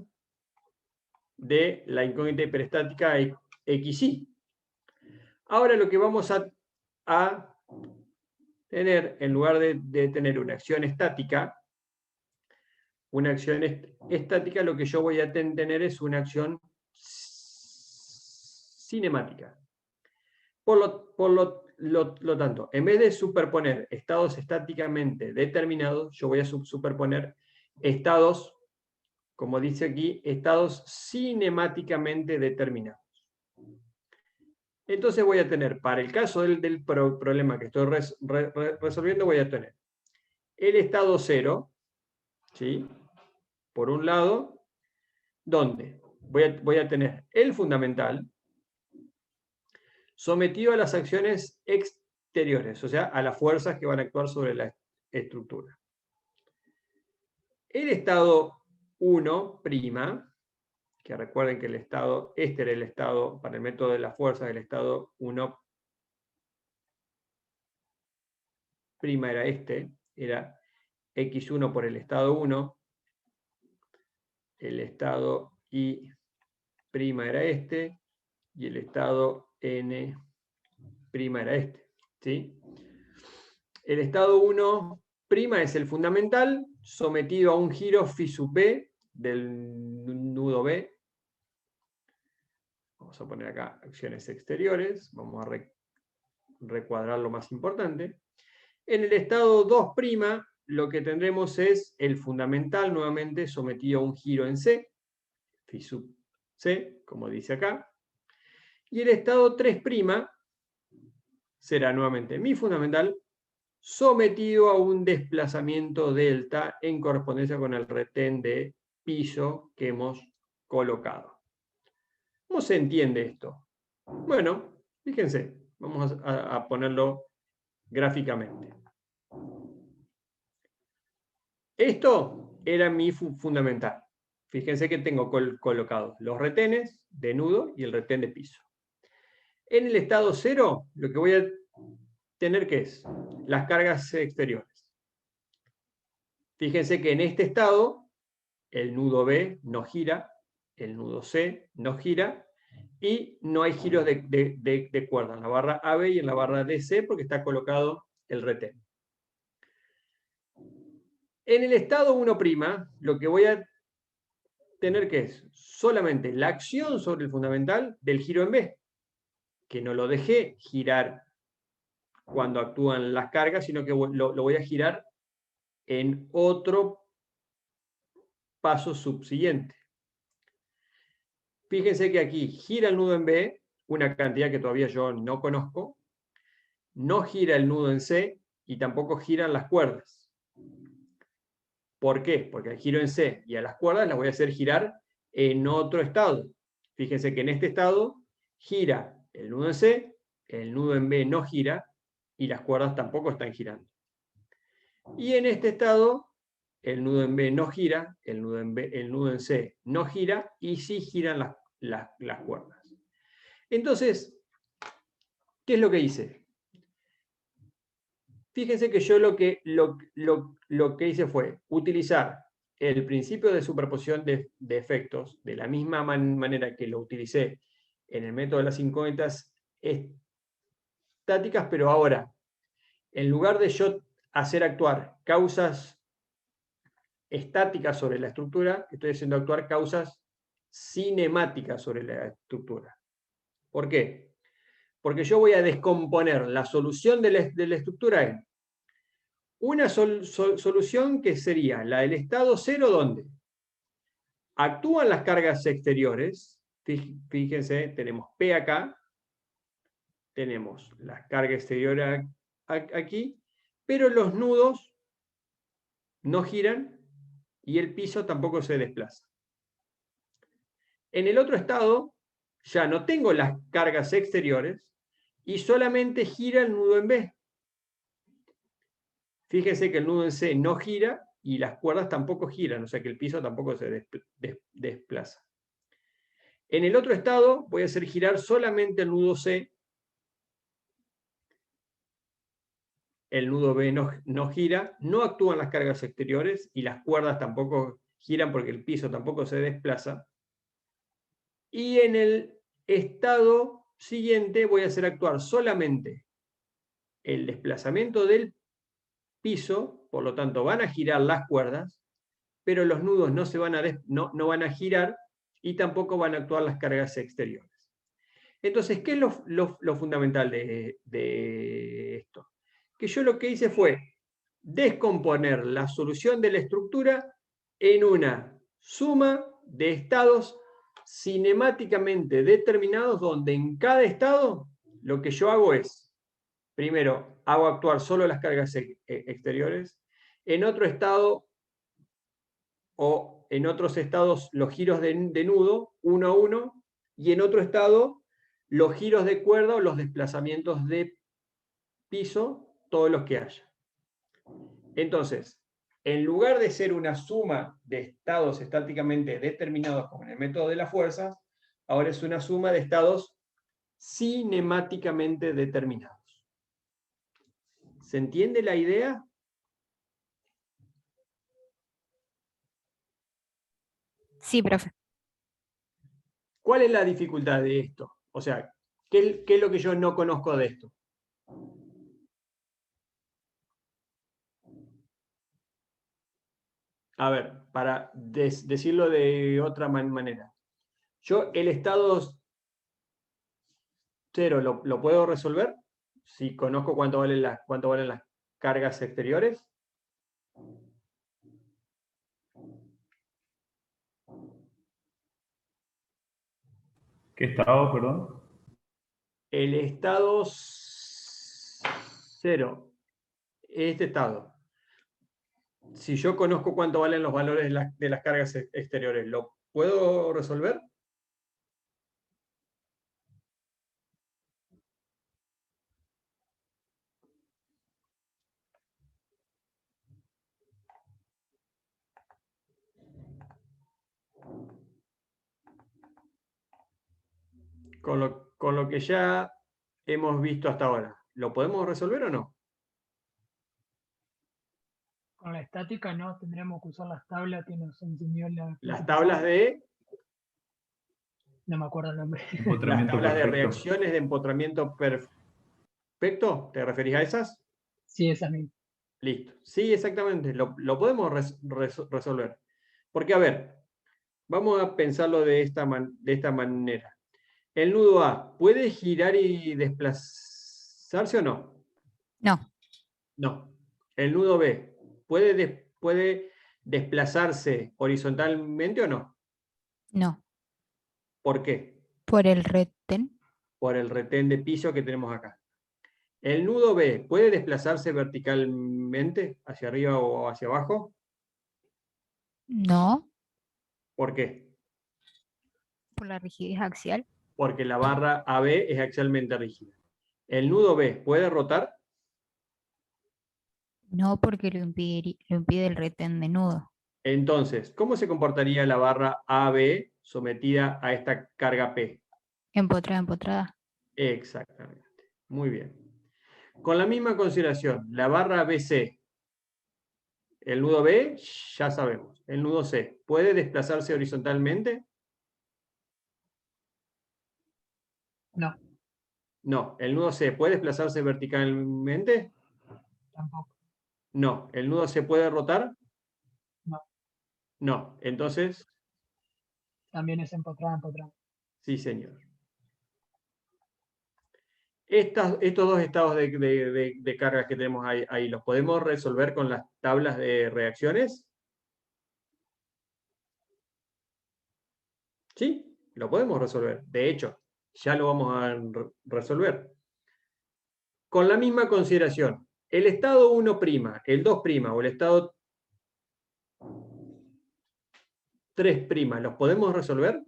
A: de la incógnita hiperestática xy. Ahora lo que vamos a tener, en lugar de tener una acción estática, lo que yo voy a tener es una acción cinemática. Por lo tanto, en vez de superponer estados estáticamente determinados, yo voy a superponer estados, como dice aquí, estados cinemáticamente determinados. Entonces voy a tener, para el caso del problema que estoy resolviendo, voy a tener el estado 0, ¿sí? Por un lado, donde voy a tener el fundamental sometido a las acciones exteriores, o sea, a las fuerzas que van a actuar sobre la estructura. El estado 1', que recuerden que este era el estado, para el método de las fuerzas, el estado 1' era era x1 por el estado 1, el estado I' era este, y el estado N' era este, ¿sí? El estado 1' es el fundamental, sometido a un giro phi sub B del nudo B. Vamos a poner acá acciones exteriores, vamos a recuadrar lo más importante. En el estado 2', lo que tendremos es el fundamental nuevamente sometido a un giro en C, phi sub C, como dice acá. Y el estado 3' será nuevamente mi fundamental sometido a un desplazamiento delta en correspondencia con el retén de piso que hemos colocado. ¿Cómo se entiende esto? Bueno, fíjense, vamos a ponerlo gráficamente. Esto era mi fundamental. Fíjense que tengo colocados los retenes de nudo y el retén de piso. En el estado 0, lo que voy a tener que es las cargas exteriores. Fíjense que en este estado el nudo B no gira, el nudo C no gira y no hay giros de cuerda en la barra AB y en la barra DC porque está colocado el retén. En el estado 1', lo que voy a tener que es solamente la acción sobre el fundamental del giro en B, que no lo dejé girar cuando actúan las cargas, sino que lo voy a girar en otro paso subsiguiente. Fíjense que aquí gira el nudo en B, una cantidad que todavía yo no conozco, no gira el nudo en C y tampoco giran las cuerdas. ¿Por qué? Porque al giro en C y a las cuerdas las voy a hacer girar en otro estado. Fíjense que en este estado gira el nudo en C, el nudo en B no gira y las cuerdas tampoco están girando. Y en este estado el nudo en B no gira, el nudo en C no gira y sí giran las cuerdas. Entonces, ¿qué es lo que hice? Fíjense que yo lo que hice fue utilizar el principio de superposición de efectos de la misma manera que lo utilicé en el método de las incógnitas estáticas, pero ahora, en lugar de yo hacer actuar causas estáticas sobre la estructura, estoy haciendo actuar causas cinemáticas sobre la estructura. ¿Por qué? Porque yo voy a descomponer la solución de la estructura en una solución que sería la del estado 0, donde actúan las cargas exteriores. Fíjense, tenemos P acá, tenemos la carga exterior aquí, pero los nudos no giran y el piso tampoco se desplaza. En el otro estado ya no tengo las cargas exteriores y solamente gira el nudo en B. Fíjense que el nudo en C no gira y las cuerdas tampoco giran, o sea que el piso tampoco se desplaza. En el otro estado voy a hacer girar solamente el nudo C. El nudo B no gira, no actúan las cargas exteriores y las cuerdas tampoco giran porque el piso tampoco se desplaza. Y en el estado siguiente voy a hacer actuar solamente el desplazamiento del piso, por lo tanto van a girar las cuerdas, pero los nudos no van a girar y tampoco van a actuar las cargas exteriores. Entonces, ¿qué es lo fundamental de esto? Que yo lo que hice fue descomponer la solución de la estructura en una suma de estados cinemáticamente determinados, donde en cada estado lo que yo hago es, primero, hago actuar solo las cargas exteriores, en otro estado o en otros estados los giros de nudo, uno a uno, y en otro estado los giros de cuerda o los desplazamientos de piso, todos los que haya. Entonces, en lugar de ser una suma de estados estáticamente determinados como en el método de las fuerzas, ahora es una suma de estados cinemáticamente determinados. ¿Se entiende la idea?
B: Sí, profe.
A: ¿Cuál es la dificultad de esto? O sea, ¿qué es lo que yo no conozco de esto? A ver, para decirlo de otra manera. Yo el estado 0 lo puedo resolver si conozco cuánto valen las cargas exteriores.
E: ¿Qué estado, perdón?
A: El estado 0, este estado. Si yo conozco cuánto valen los valores de las cargas exteriores, ¿lo puedo resolver? Con lo que ya hemos visto hasta ahora, ¿lo podemos resolver o no?
C: Con la estática no, tendríamos que usar las tablas que nos enseñó la...
A: Las tablas de...
C: No me acuerdo el nombre.
A: Las
E: Empotramiento
A: tablas de
E: perfecto.
A: reacciones de empotramiento perfecto, ¿te referís a esas?
C: Sí, esa misma.
A: Listo. Sí, exactamente. Lo podemos resolver. Porque, a ver, vamos a pensarlo de esta manera. El nudo A, ¿puede girar y desplazarse o no?
B: No,
A: No. El nudo B, ¿puede desplazarse horizontalmente o no?
B: no.
A: ¿Por qué?
B: Por el retén.
A: Por el retén de piso que tenemos acá. El nudo B, ¿puede desplazarse verticalmente hacia arriba o hacia abajo?
B: No,
A: ¿Por qué?
B: por la rigidez axial.
A: Porque la barra AB es axialmente rígida. ¿El nudo B puede rotar?
B: No, porque lo impide el retén de nudo.
A: Entonces, ¿cómo se comportaría la barra AB sometida a esta carga P?
B: Empotrada, empotrada.
A: Exactamente. Muy bien. Con la misma consideración, la barra BC, el nudo B, ya sabemos. El nudo C, ¿puede desplazarse horizontalmente?
C: No,
A: No. ¿El nudo C puede desplazarse verticalmente?
C: tampoco.
A: No. ¿El nudo C puede rotar?
C: No,
A: No. Entonces,
C: también es empotrada, empotrada.
A: sí, señor. Estos dos estados de cargas que tenemos ahí, ¿los podemos resolver con las tablas de reacciones? Sí, lo podemos resolver. De hecho, ya lo vamos a resolver. Con la misma consideración, el estado 1', el 2' o el estado 3', ¿los podemos resolver?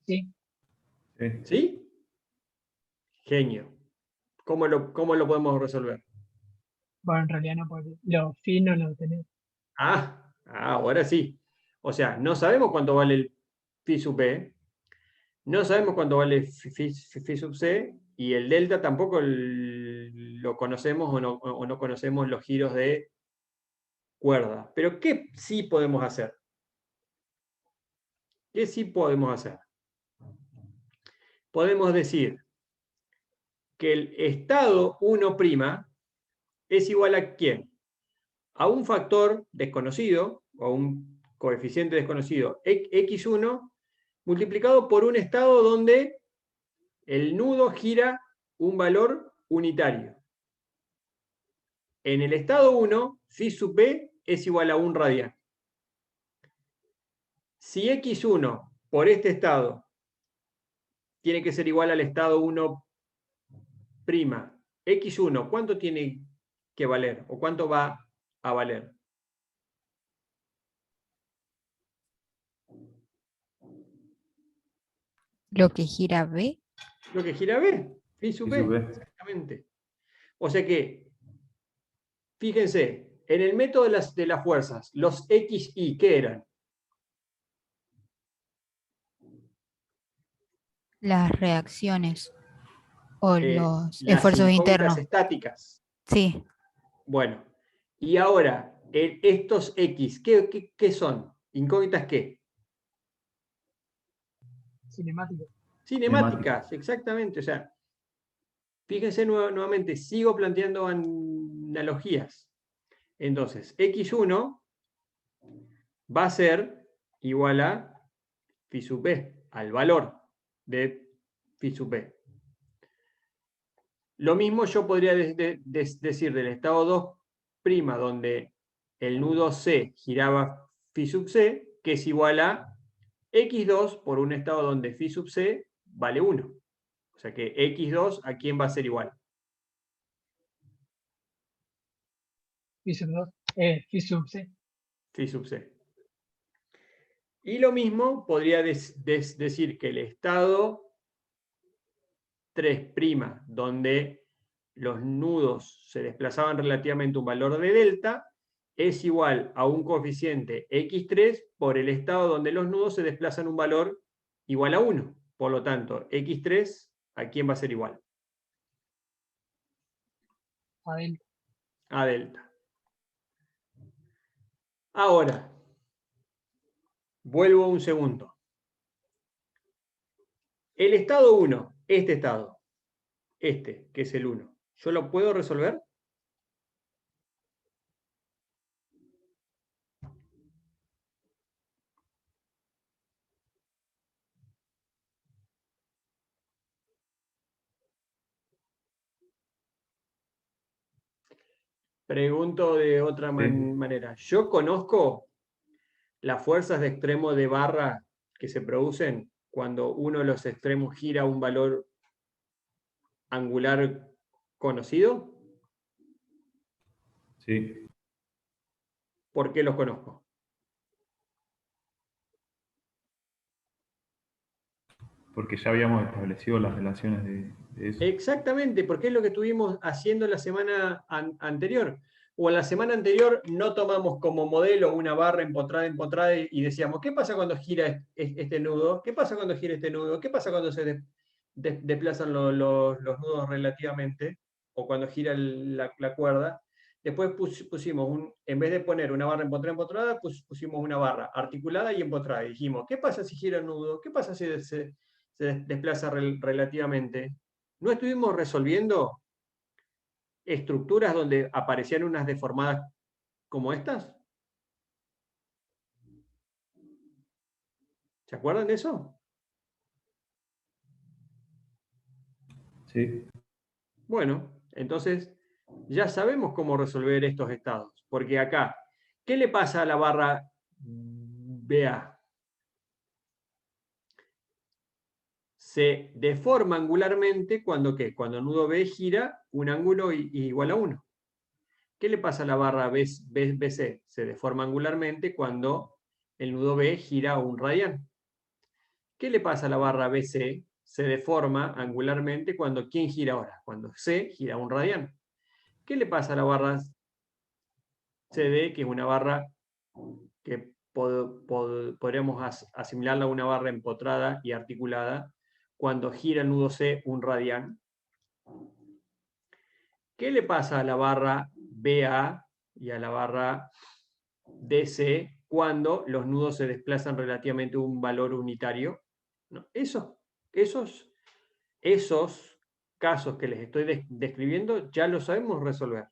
C: Sí,
E: Sí.
A: ¿Sí? Genio. ¿Cómo lo podemos resolver?
C: bueno, en realidad no, porque lo fino lo tenés.
A: Ahora sí. O sea, no sabemos cuánto vale el phi sub p, no sabemos cuánto vale phi sub c, y el delta tampoco lo conocemos o no conocemos los giros de cuerda. Pero ¿qué sí podemos hacer? ¿Qué sí podemos hacer? Podemos decir que el estado 1' es igual a ¿quién? A un factor desconocido, o un coeficiente desconocido, x1, multiplicado por un estado donde el nudo gira un valor unitario. En el estado 1, phi sub p es igual a 1 radián. Si x1 por este estado tiene que ser igual al estado 1', x1, ¿cuánto tiene que valer? ¿O cuánto va a valer?
B: Lo que gira B.
A: Lo que gira B, phi sub
E: Phi sub
A: p,
E: B.
A: exactamente. O sea que, fíjense, en el método de las fuerzas, los XY, ¿qué eran?
B: Las reacciones o los
A: Las
B: esfuerzos
A: incógnitas
B: internos.
A: estáticas.
B: Sí,
A: Bueno, y ahora, estos X, ¿qué son? ¿Incógnitas qué?
C: Cinemático.
A: Cinemáticas, exactamente. O sea, fíjense nuevamente, sigo planteando analogías. Entonces, X1 va a ser igual a phi sub p, al valor de phi sub p. Lo mismo yo podría decir del estado 2', donde el nudo C giraba phi sub c, que es igual a x2 por un estado donde phi sub c vale 1. O sea que x2, ¿a quién va a ser igual?
C: Phi sub 2, phi sub c.
A: Phi sub c. Y lo mismo podría decir que el estado 3', donde los nudos se desplazaban relativamente un valor de delta, es igual a un coeficiente x3 por el estado donde los nudos se desplazan un valor igual a 1. Por lo tanto, x3, ¿a quién va a ser igual?
C: A delta.
A: A delta. Ahora, vuelvo un segundo. El estado 1, este estado, que es el 1, ¿yo lo puedo resolver? Pregunto de otra
E: Sí.
A: manera. ¿Yo conozco las fuerzas de extremo de barra que se producen cuando uno de los extremos gira un valor angular conocido?
E: Sí,
A: ¿Por qué los conozco?
E: porque ya habíamos establecido las relaciones de eso.
A: Exactamente, porque es lo que estuvimos haciendo la semana anterior. O en la semana anterior no tomamos como modelo una barra empotrada y decíamos, ¿qué pasa cuando gira este nudo? ¿Qué pasa cuando gira este nudo? ¿Qué pasa cuando se desplazan los nudos relativamente? O cuando gira la cuerda. Después pusimos, en vez de poner una barra empotrada, pusimos una barra articulada y empotrada. Y dijimos, ¿qué pasa si gira el nudo? ¿Qué pasa si se desplaza relativamente? ¿No estuvimos resolviendo estructuras donde aparecían unas deformadas como estas? ¿Se acuerdan de eso?
E: Sí,
A: Bueno, entonces ya sabemos cómo resolver estos estados. Porque acá, ¿qué le pasa a la barra BA? Se deforma angularmente cuando ¿qué? Cuando el nudo B gira un ángulo igual a 1. ¿Qué le pasa a la barra BC? Se deforma angularmente cuando el nudo B gira un radián. ¿Qué le pasa a la barra BC? Se deforma angularmente cuando ¿quién gira ahora? Cuando C gira un radián. ¿Qué le pasa a la barra CD, que es una barra que podríamos asimilarla a una barra empotrada y articulada, cuando gira el nudo C un radián? ¿Qué le pasa a la barra BA y a la barra DC cuando los nudos se desplazan relativamente a un valor unitario? No, esos casos que les estoy describiendo ya los sabemos resolver.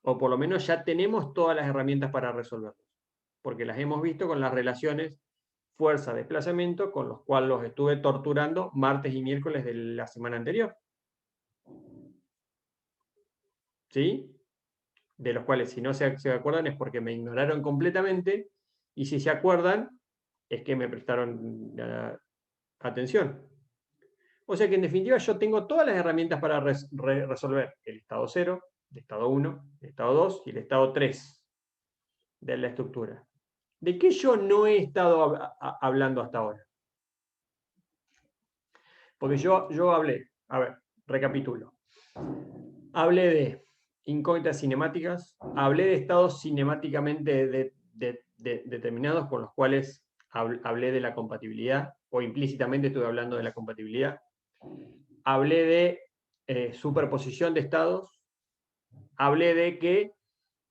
A: O por lo menos ya tenemos todas las herramientas para resolverlos. Porque las hemos visto con las relaciones fuerza-desplazamiento, con los cuales los estuve torturando martes y miércoles de la semana anterior. ¿Sí? De los cuales, si no se acuerdan, es porque me ignoraron completamente, y si se acuerdan, es que me prestaron atención. O sea que en definitiva yo tengo todas las herramientas para resolver el estado 0, el estado 1, el estado 2 y el estado 3 de la estructura. ¿De qué yo no he estado hablando hasta ahora? Porque yo hablé, a ver, recapitulo. Hablé de incógnitas cinemáticas, hablé de estados cinemáticamente determinados con los cuales hablé de la compatibilidad, o implícitamente estuve hablando de la compatibilidad. Hablé de superposición de estados, hablé de que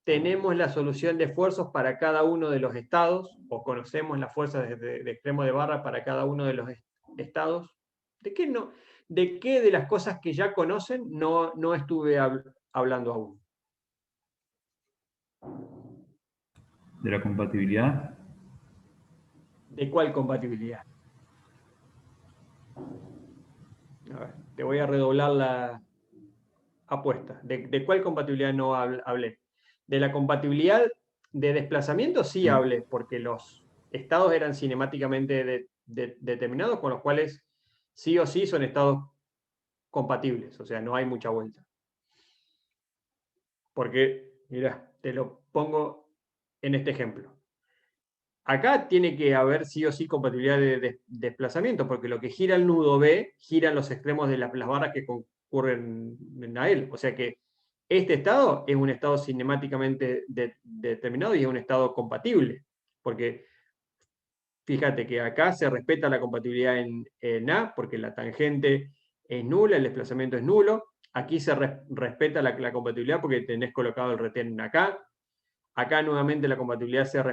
A: tenemos la solución de esfuerzos para cada uno de los estados, o conocemos las fuerzas de extremo de barra para cada uno de los estados. ¿De qué no? ¿De qué de las cosas que ya conocen no estuve hablando aún?
E: de la compatibilidad.
A: ¿De cuál compatibilidad? A ver, te voy a redoblar la apuesta. ¿De cuál compatibilidad no hablé? De la compatibilidad de desplazamiento sí
E: Sí.
A: hablé, porque los estados eran cinemáticamente determinados, con los cuales sí o sí son estados compatibles, o sea, no hay mucha vuelta. Porque, mira, te lo pongo en este ejemplo. Acá tiene que haber sí o sí compatibilidad de desplazamiento, porque lo que gira el nudo B, giran los extremos de las barras que concurren a él. O sea que este estado es un estado cinemáticamente determinado y es un estado compatible. Porque fíjate que acá se respeta la compatibilidad en A, porque la tangente es nula, el desplazamiento es nulo. Aquí se respeta la compatibilidad porque tenés colocado el retén acá. Acá nuevamente la compatibilidad se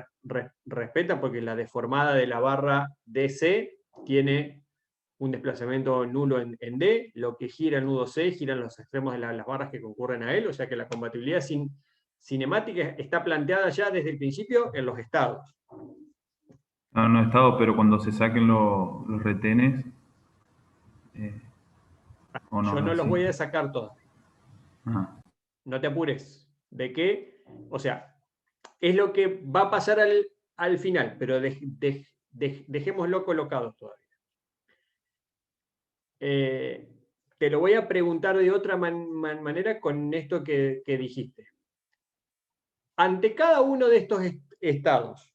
A: respeta porque la deformada de la barra DC tiene un desplazamiento nulo en D, lo que gira el nudo C, giran los extremos de las barras que concurren a él, o sea que la compatibilidad cinemática está planteada ya desde el principio en los estados.
E: No he estado, pero cuando se saquen los retenes, o
A: Yo no los
E: así.
A: voy a sacar todos.
E: Ah,
A: No te apures. ¿De qué? O sea, es lo que va a pasar al final, pero dejémoslo colocados todavía. Te lo voy a preguntar de otra manera con esto que dijiste. Ante cada uno de estos estados,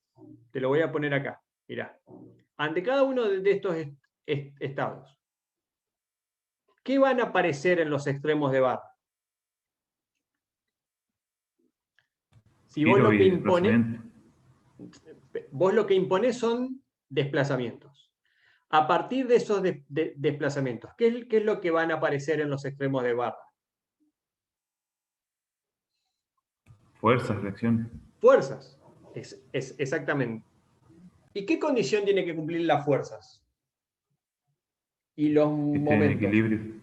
A: te lo voy a poner acá, mirá. Ante cada uno de estos estados, ¿qué van a aparecer en los extremos de barra? Si vos
E: giro
A: lo que
E: y
A: impones,
E: desplazamiento.
A: son desplazamientos. A partir de esos desplazamientos, ¿qué es lo que van a aparecer en los extremos de barra?
E: Fuerzas, reacción.
A: Fuerzas. Exactamente. ¿Y qué condición tiene que cumplir las fuerzas? Y los
E: Que esté en
A: momentos.
E: equilibrio.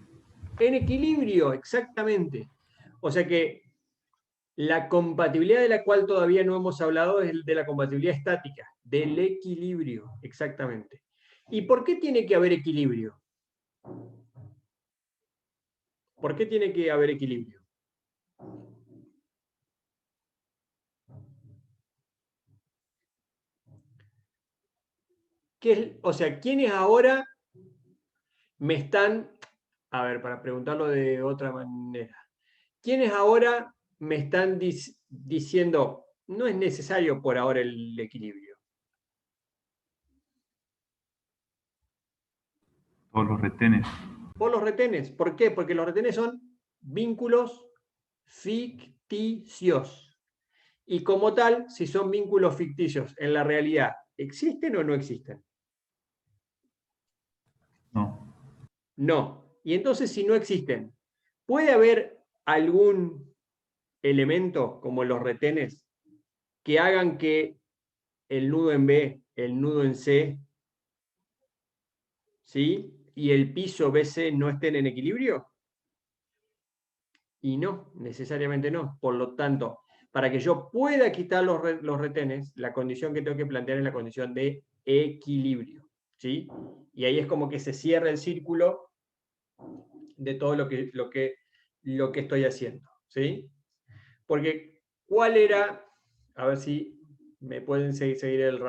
A: En equilibrio, exactamente. O sea que la compatibilidad de la cual todavía no hemos hablado es de la compatibilidad estática, del equilibrio, exactamente. ¿Y por qué tiene que haber equilibrio? ¿Por qué tiene que haber equilibrio? O sea, ¿quiénes ahora me están, a ver, para preguntarlo de otra manera, ¿quiénes ahora me están diciendo, no es necesario por ahora el equilibrio?
E: Todos los retenes.
A: Por los retenes. ¿Por qué? Porque los retenes son vínculos ficticios. Y como tal, si son vínculos ficticios en la realidad, ¿existen o no existen?
E: No.
A: No. Y entonces, si no existen, ¿puede haber algún elemento, como los retenes, que hagan que el nudo en B, el nudo en C, ¿sí? Y el piso BC no estén en equilibrio? Y no, necesariamente no. Por lo tanto, para que yo pueda quitar los retenes, la condición que tengo que plantear es la condición de equilibrio, ¿sí? Y ahí es como que se cierra el círculo de todo lo que estoy haciendo, ¿sí? Porque, ¿cuál era? A ver si me pueden seguir el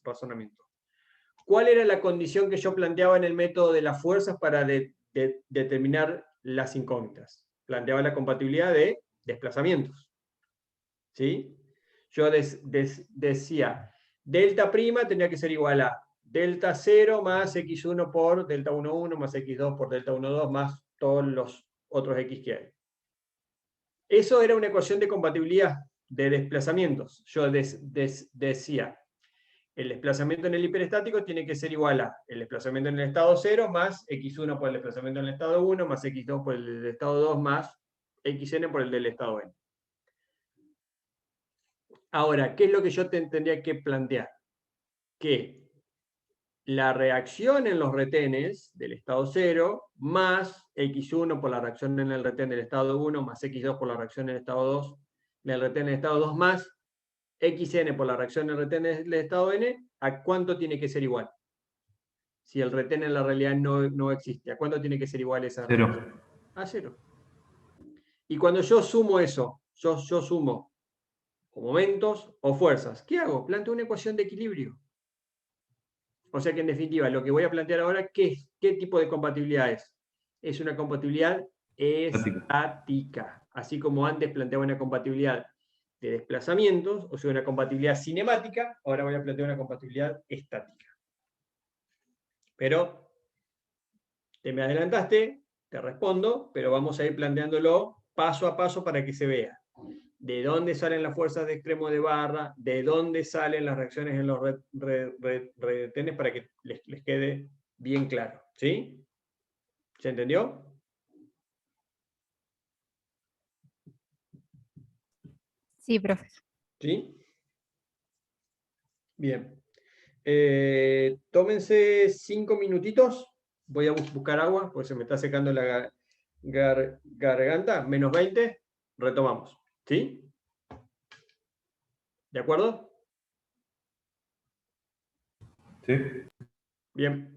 A: razonamiento. ¿Cuál era la condición que yo planteaba en el método de las fuerzas para determinar las incógnitas? Planteaba la compatibilidad de desplazamientos, ¿sí? Yo decía, delta prima tendría que ser igual a delta 0 más x1 por delta 1,1 más x2 por delta 1,2 más todos los otros x que hay. Eso era una ecuación de compatibilidad de desplazamientos. Yo decía, el desplazamiento en el hiperestático tiene que ser igual a el desplazamiento en el estado 0 más x1 por el desplazamiento en el estado 1 más x2 por el del estado 2 más xn por el del estado n. Ahora, ¿qué es lo que yo tendría que plantear? Que la reacción en los retenes del estado 0 más x1 por la reacción en el retén del estado 1 más x2 por la reacción en el estado 2 del retén del estado 2 más xn por la reacción en el retén del estado n, ¿a cuánto tiene que ser igual? Si el retén en la realidad no existe, ¿a cuánto tiene que ser igual esa reacción?
E: 0.
A: A 0. Y cuando yo sumo eso, yo sumo o momentos o fuerzas, ¿qué hago? Planteo una ecuación de equilibrio. O sea que en definitiva, lo que voy a plantear ahora, ¿qué tipo de compatibilidad es? Es una compatibilidad estática. Así como antes planteaba una compatibilidad de desplazamientos, o sea, una compatibilidad cinemática, ahora voy a plantear una compatibilidad estática. Pero te me adelantaste, te respondo, pero vamos a ir planteándolo paso a paso para que se vea de dónde salen las fuerzas de extremo de barra, de dónde salen las reacciones en los retenes para que les quede bien claro. ¿Sí? ¿Se entendió?
B: Sí, profe.
A: ¿Sí? Bien. Tómense 5 minutitos. Voy a buscar agua porque se me está secando la garganta. Menos 20. Retomamos. ¿Sí? ¿De acuerdo?
E: Sí.
A: Bien.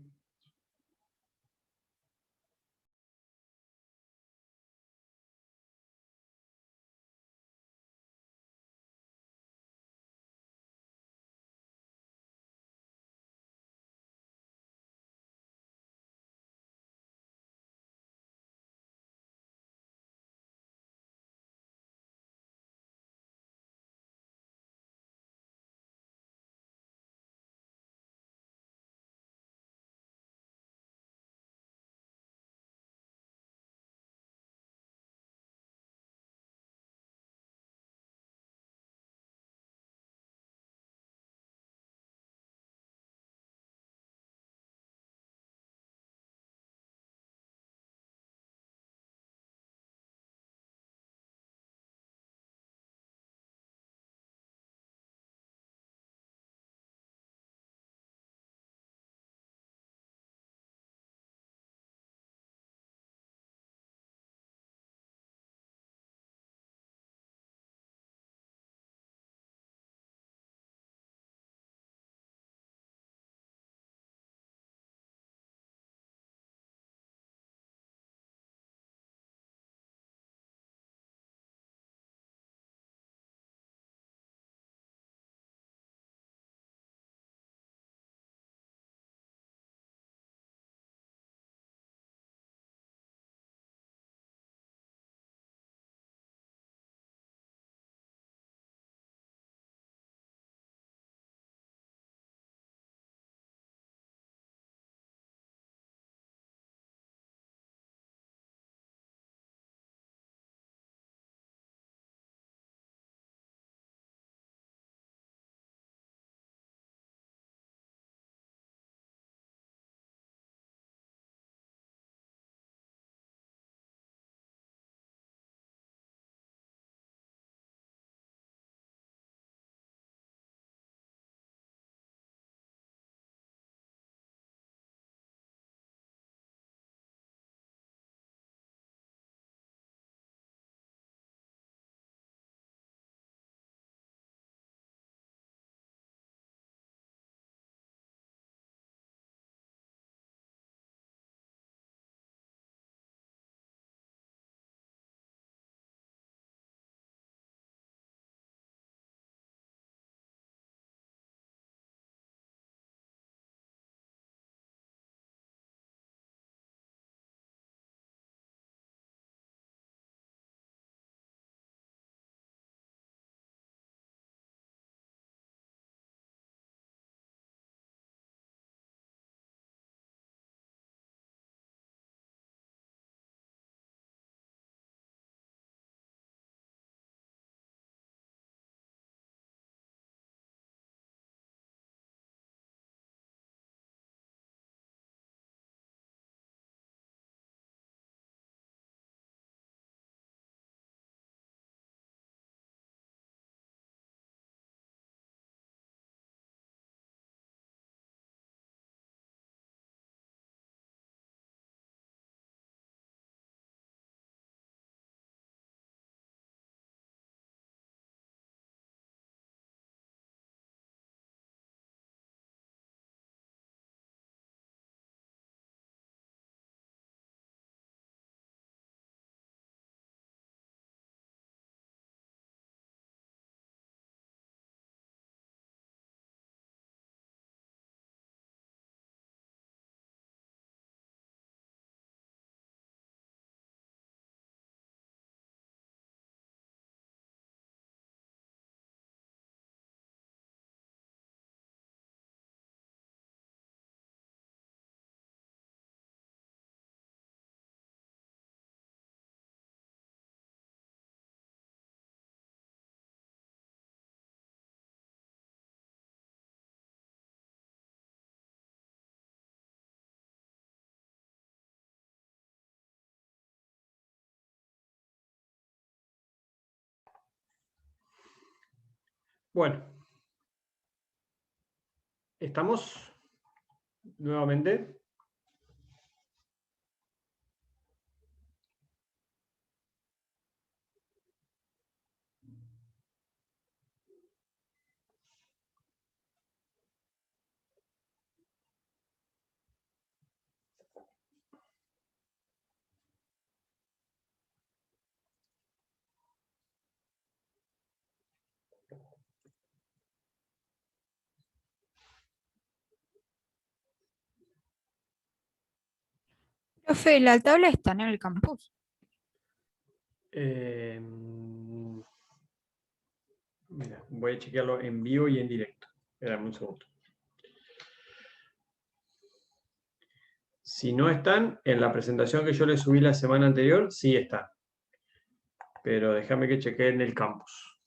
A: Bueno, ¿Estamos nuevamente?
B: Profe, la tabla está en el campus.
A: Mira, voy a chequearlo en vivo y en directo. Espérame un segundo. Si no están, en la presentación que yo les subí la semana anterior, sí están. Pero déjame que chequee en el campus.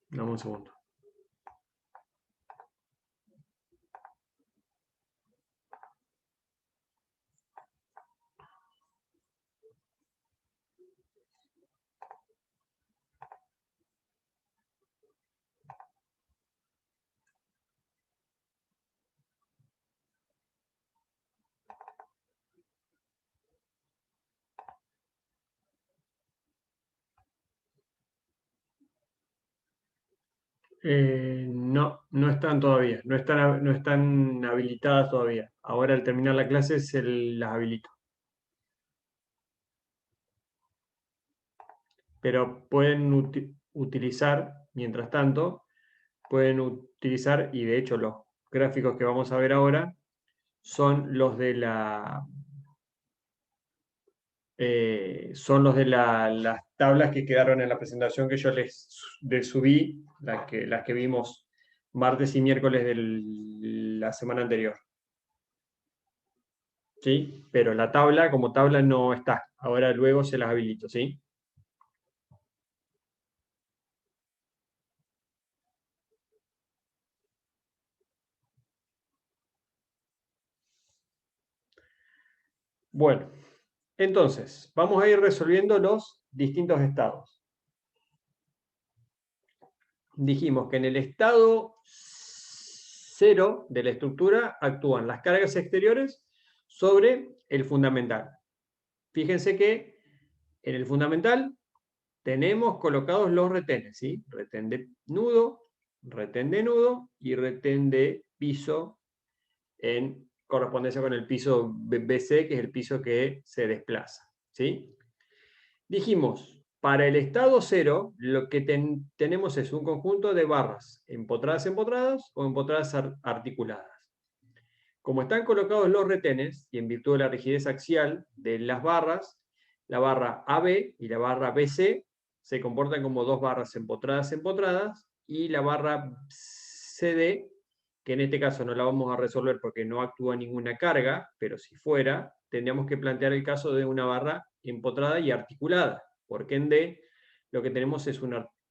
A: Dame un segundo. No, no están todavía. No están habilitadas todavía. Ahora al terminar la clase las habilito. Pero pueden utilizar, mientras tanto, pueden utilizar, y de hecho los gráficos que vamos a ver ahora son los de las tablas que quedaron en la presentación que yo les subí, las que vimos martes y miércoles de la semana anterior. ¿Sí? Pero la tabla como tabla no está. Ahora luego se las habilito, ¿sí? Bueno, entonces, vamos a ir resolviendo los distintos estados. Dijimos que en el estado 0 de la estructura actúan las cargas exteriores sobre el fundamental. Fíjense que en el fundamental tenemos colocados los retenes, ¿sí? Retén de nudo y retén de piso en correspondencia con el piso BC, que es el piso que se desplaza, ¿sí? Dijimos, para el estado 0, lo que tenemos es un conjunto de barras empotradas o empotradas articuladas. Como están colocados los retenes, y en virtud de la rigidez axial de las barras, la barra AB y la barra BC se comportan como dos barras empotradas, y la barra CD, que en este caso no la vamos a resolver porque no actúa ninguna carga, pero si fuera, tendríamos que plantear el caso de una barra empotrada y articulada, porque en D lo que tenemos es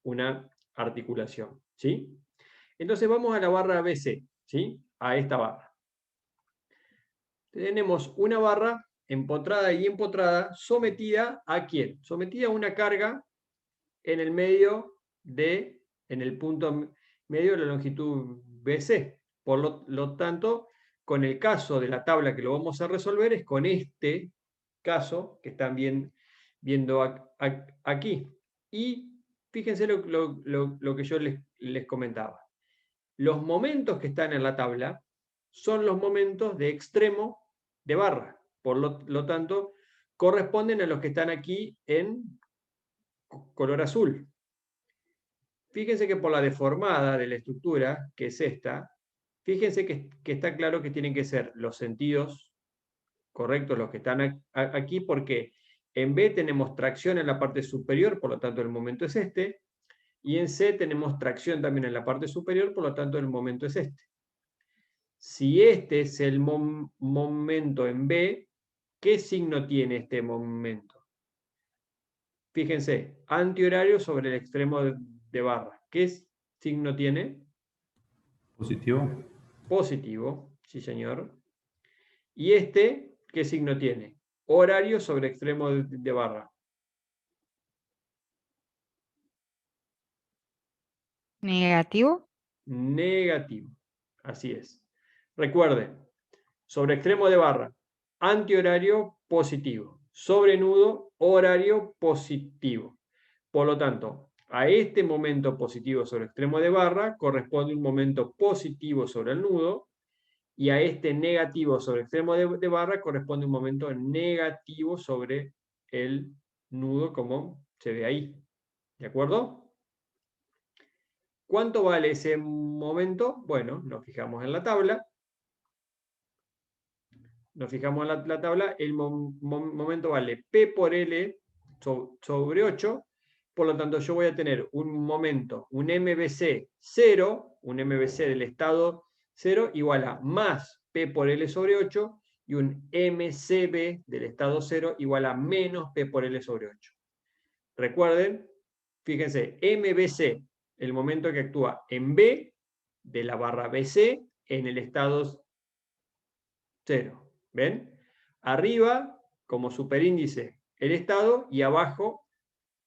A: una articulación, ¿sí? Entonces vamos a la barra BC, ¿sí? A esta barra. Tenemos una barra empotrada y empotrada sometida ¿a quién? Sometida a una carga en el medio en el punto medio de la longitud BC. Por lo tanto, con el caso de la tabla que lo vamos a resolver es con este caso que están viendo aquí. Y fíjense lo que yo les comentaba. Los momentos que están en la tabla son los momentos de extremo de barra. Por lo tanto, corresponden a los que están aquí en color azul. Fíjense que por la deformada de la estructura, que es esta, fíjense que está claro que tienen que ser los sentidos correctos los que están aquí, porque en B tenemos tracción en la parte superior, por lo tanto el momento es este, y en C tenemos tracción también en la parte superior, por lo tanto el momento es este. Si este es el momento en B, ¿qué signo tiene este momento? Fíjense, antihorario sobre el extremo de barra. ¿Qué signo tiene?
E: Positivo.
A: Positivo, sí señor. ¿Y este qué signo tiene? Horario sobre extremo de barra.
B: Negativo.
A: negativo. Así es. Recuerden, sobre extremo de barra, antihorario positivo. Sobre nudo, horario positivo. Por lo tanto, a este momento positivo sobre extremo de barra corresponde un momento positivo sobre el nudo, y a este negativo sobre extremo de barra corresponde un momento negativo sobre el nudo, como se ve ahí. ¿De acuerdo? ¿Cuánto vale ese momento? Bueno, nos fijamos en la tabla. Nos fijamos en la tabla, el momento vale P por L sobre 8, por lo tanto yo voy a tener un momento, un MVC 0, un MVC del estado 0 igual a más P por L sobre 8, y un MCB del estado 0 igual a menos P por L sobre 8. Recuerden, fíjense, MVC, el momento que actúa en B de la barra BC en el estado 0. ¿Ven? Arriba, como superíndice, el estado, y abajo,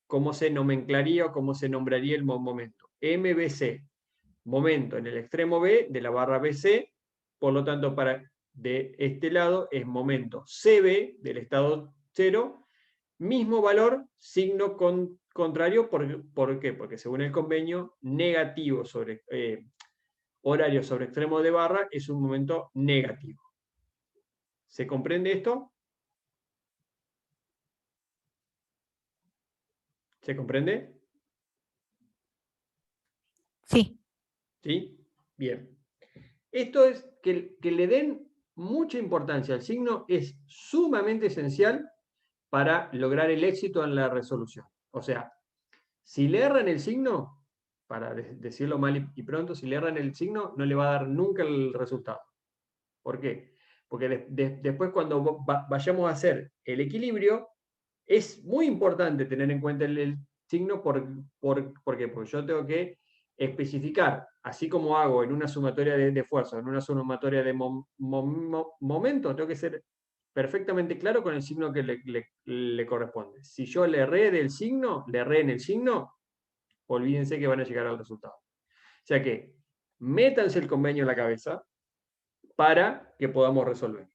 A: cómo se nomenclaría o cómo se nombraría el momento. MBC, momento en el extremo B de la barra BC, por lo tanto, de este lado es momento CB del estado 0, mismo valor, signo contrario, ¿por qué? Porque según el convenio, negativo sobre horario sobre extremo de barra es un momento negativo. ¿Se comprende esto? ¿Se comprende?
B: Sí.
A: ¿Sí? Bien. Esto es que le den mucha importancia al signo, es sumamente esencial para lograr el éxito en la resolución. O sea, si le erran el signo, para decirlo mal y pronto, si le erran el signo, no le va a dar nunca el resultado. ¿Por qué? Porque después cuando vayamos a hacer el equilibrio, es muy importante tener en cuenta el signo. ¿Por qué? Porque yo tengo que especificar, así como hago en una sumatoria de fuerzas, en una sumatoria de momentos, tengo que ser perfectamente claro con el signo que le corresponde. Si yo le erré del signo, le erré en el signo, olvídense que van a llegar al resultado. O sea que, métanse el convenio en la cabeza para que podamos resolver.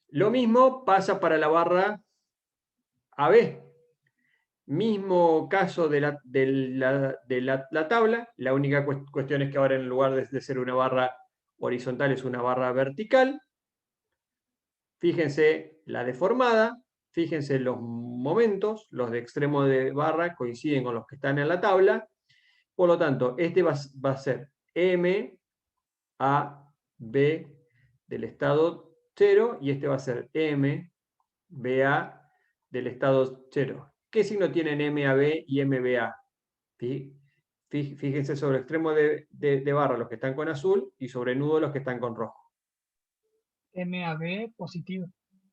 A: Lo mismo pasa para la barra AB. Mismo caso de la tabla, la única cuestión es que ahora en lugar de ser una barra horizontal es una barra vertical. Fíjense la deformada, fíjense los momentos, los de extremo de barra coinciden con los que están en la tabla, por lo tanto, este va a ser M, A, B del estado 0, y este va a ser M, B, A del estado 0. ¿Qué signo tienen MAB y MBA? Fíjense sobre extremo de barra los que están con azul y sobre nudo los que están con rojo.
C: MAB positivo.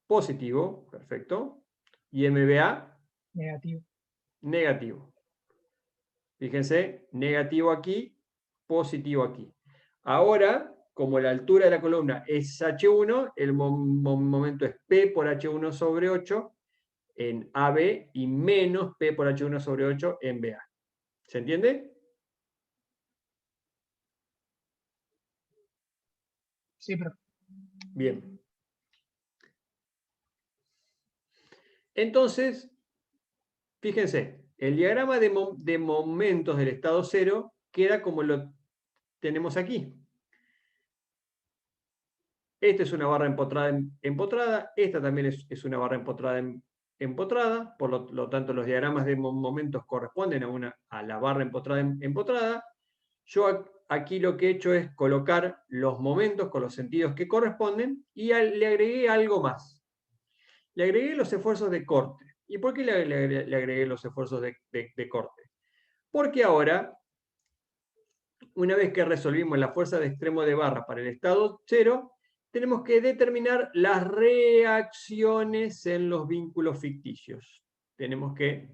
A: Positivo, perfecto. Y MBA
C: Negativo.
A: negativo. Fíjense, negativo aquí, positivo aquí. Ahora, como la altura de la columna es H1, el momento es P por H1 sobre 8 en AB y menos P por H1 sobre 8 en BA. ¿Se entiende?
C: Sí, pero
A: Bien. Entonces, fíjense, el diagrama de momentos del estado 0 queda como lo tenemos aquí. Esta es una barra empotrada, esta también es una barra empotrada, por lo tanto los diagramas de momentos corresponden a la barra empotrada. Yo aquí lo que he hecho es colocar los momentos con los sentidos que corresponden y le agregué algo más. Le agregué los esfuerzos de corte. ¿Y por qué le agregué los esfuerzos de corte? Porque ahora, una vez que resolvimos la fuerza de extremo de barra para el estado 0, tenemos que determinar las reacciones en los vínculos ficticios. Tenemos que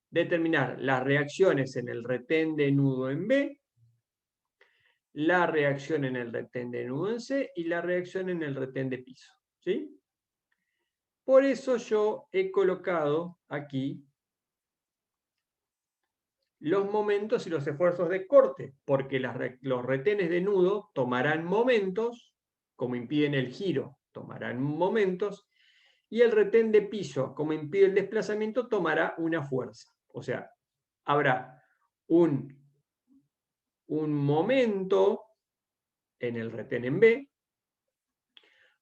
A: determinar las reacciones en el retén de nudo en B, la reacción en el retén de nudo en C y la reacción en el retén de piso. ¿Sí? Por eso yo he colocado aquí los momentos y los esfuerzos de corte, porque los retenes de nudo tomarán momentos, como impiden el giro, tomarán momentos, y el retén de piso, como impide el desplazamiento, tomará una fuerza. O sea, habrá un momento en el retén en B,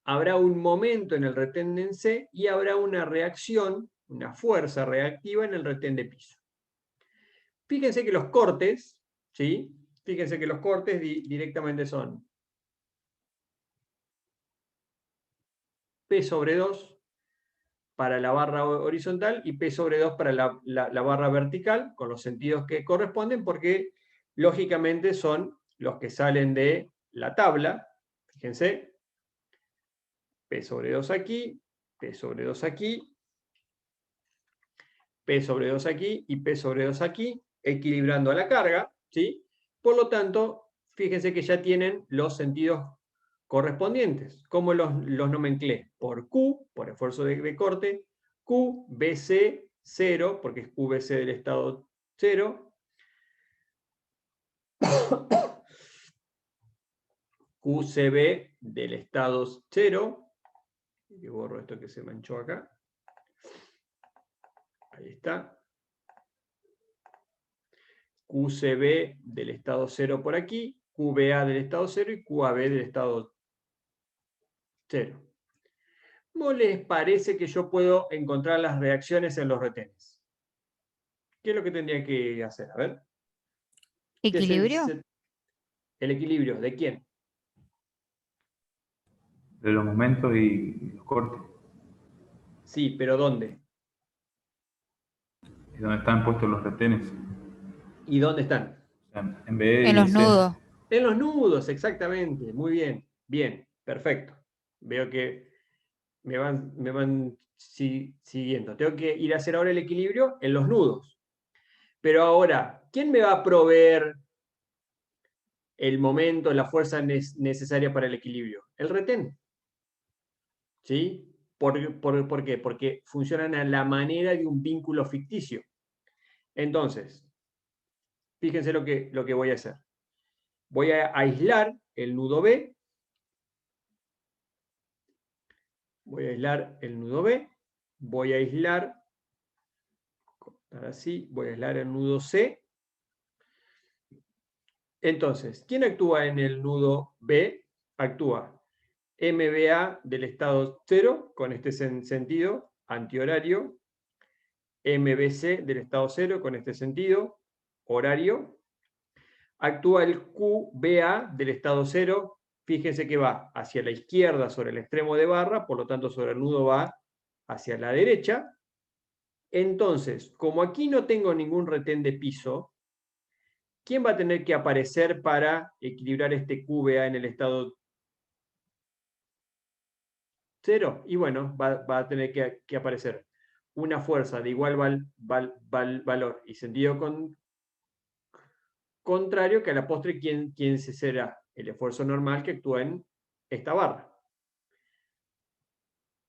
A: habrá un momento en el retén en C y habrá una reacción, una fuerza reactiva en el retén de piso. Fíjense que los cortes, ¿sí? Fíjense que los cortes directamente son P sobre 2 para la barra horizontal y P sobre 2 para la barra vertical, con los sentidos que corresponden, porque lógicamente son los que salen de la tabla. Fíjense, P sobre 2 aquí, P sobre 2 aquí, P sobre 2 aquí y P sobre 2 aquí, equilibrando la carga, ¿sí? Por lo tanto, fíjense que ya tienen los sentidos correspondientes. ¿Cómo los nomenclé? Por Q, por esfuerzo de corte, Q, BC, 0, porque es QBC del estado 0, QCB del estado 0, y borro esto que se manchó acá, ahí está, QCB del estado 0 por aquí, QBA del estado 0 y QAB del estado 0. ¿Cómo les parece que yo puedo encontrar las reacciones en los retenes? ¿Qué es lo que tendría que hacer? A ver.
B: ¿Equilibrio?
A: ¿El equilibrio de quién?
E: De los momentos y los cortes.
A: Sí, pero ¿dónde?
E: Es donde están puestos los retenes.
A: ¿Y dónde están?
E: O sea, en B
B: En
E: y
B: los
E: C.
B: nudos.
A: En los nudos, exactamente. Muy bien. Bien, perfecto. Veo que me van siguiendo. Tengo que ir a hacer ahora el equilibrio en los nudos. Pero ahora, ¿quién me va a proveer el momento, la fuerza necesaria para el equilibrio? El retén. ¿Sí? ¿Por qué? Porque funcionan a la manera de un vínculo ficticio. Entonces, fíjense lo que voy a hacer. Voy a aislar el nudo B. Voy a aislar el nudo B. Voy a aislar, así, voy a aislar el nudo C. Entonces, ¿quién actúa en el nudo B? Actúa MBA del estado 0, con este sentido, antihorario. MBC del estado 0, con este sentido, horario. Actúa el QBA del estado 0. Fíjense que va hacia la izquierda sobre el extremo de barra, por lo tanto sobre el nudo va hacia la derecha. Entonces, como aquí no tengo ningún retén de piso, ¿quién va a tener que aparecer para equilibrar este QBA en el estado 0? Y bueno, va a tener que aparecer una fuerza de igual valor y sentido contrario, que a la postre, ¿quién será? El esfuerzo normal que actúa en esta barra.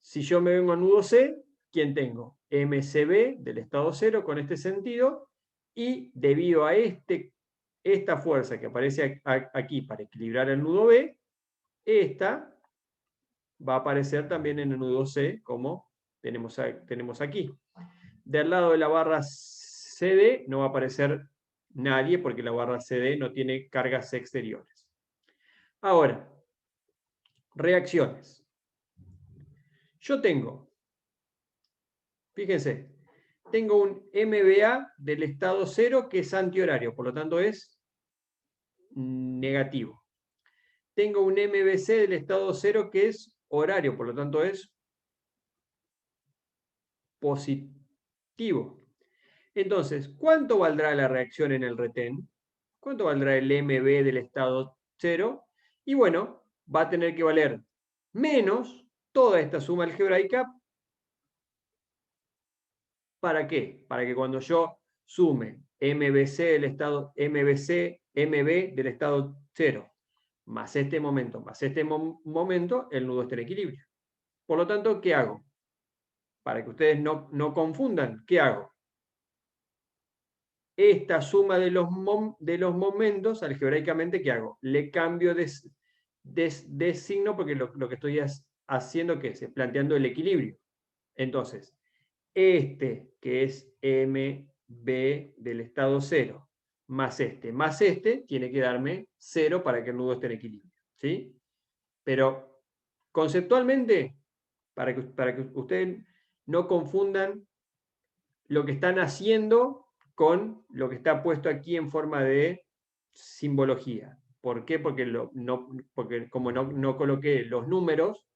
A: Si yo me vengo a nudo C, ¿quién tengo? MCB del estado 0 con este sentido, y debido a esta fuerza que aparece aquí para equilibrar el nudo B, esta va a aparecer también en el nudo C, como tenemos aquí. Del lado de la barra CD no va a aparecer nadie, porque la barra CD no tiene cargas exteriores. Ahora, reacciones. Yo tengo, fíjense, tengo un MBA del estado 0 que es antihorario, por lo tanto es negativo. Tengo un MBC del estado 0 que es horario, por lo tanto es positivo. Entonces, ¿cuánto valdrá la reacción en el retén? ¿Cuánto valdrá el MB del estado 0? Y bueno, va a tener que valer menos toda esta suma algebraica. ¿Para qué? Para que cuando yo sume MBC del estado MBC, MB del estado 0, más este momento, el nudo esté en equilibrio. Por lo tanto, ¿qué hago? Para que ustedes no confundan, ¿qué hago? esta suma de los momentos, algebraicamente, ¿qué hago? Le cambio de signo porque lo que estoy haciendo, ¿qué es? Planteando el equilibrio. Entonces, este, que es MB del estado 0, más este, tiene que darme 0 para que el nudo esté en equilibrio. ¿Sí? Pero conceptualmente, para que ustedes no confundan lo que están haciendo con lo que está puesto aquí en forma de simbología. ¿Por qué? Porque como no coloqué los números,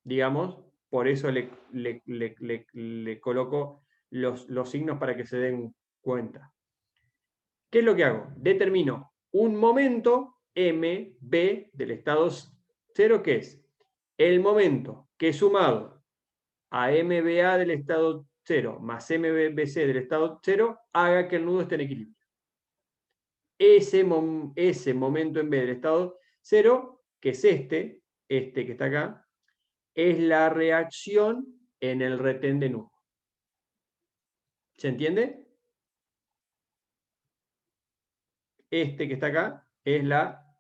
A: digamos, por eso le coloco los signos para que se den cuenta. ¿Qué es lo que hago? Determino un momento MB del estado 0, que es el momento que sumado a MBA del estado 0 más MBC del estado 0 haga que el nudo esté en equilibrio. Ese momento en B del estado 0, que es este que está acá, es la reacción en el retén de nudo. ¿Se entiende? Este que está acá es la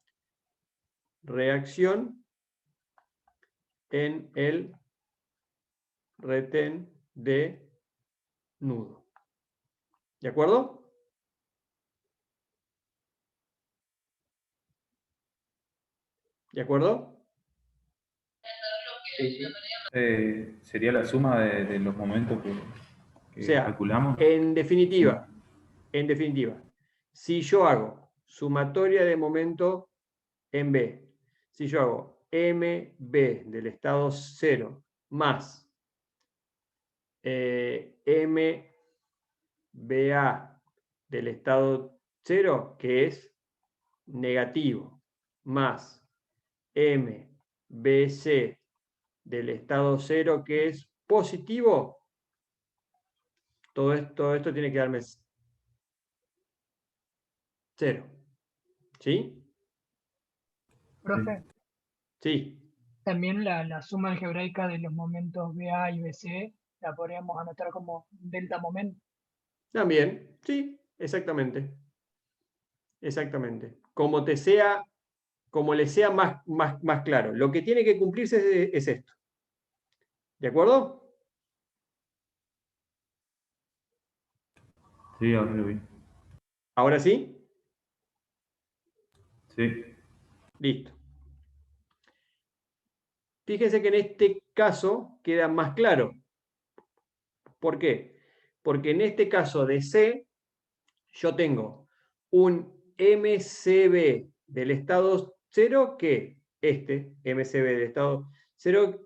A: reacción en el retén de nudo. ¿De acuerdo? ¿De acuerdo?
E: Sería la suma de los momentos que
A: O sea,
E: calculamos.
A: en definitiva, si yo hago sumatoria de momento en B, si yo hago MB del estado 0 más MBA del estado 0, que es negativo, más MBC del estado 0, que es positivo, todo esto tiene que darme 0. ¿Sí?
C: Profe,
A: Sí.
C: también la suma algebraica de los momentos BA y BC la podríamos anotar como delta momento.
A: También, sí, exactamente. Exactamente. Como le sea más claro. Lo que tiene que cumplirse es esto. ¿De acuerdo?
E: Sí, ahora lo vi.
A: ¿Ahora sí?
E: Sí.
A: Listo. Fíjense que en este caso queda más claro. ¿Por qué? Porque en este caso de C, yo tengo un MCB del estado 0 que MCB del estado 0,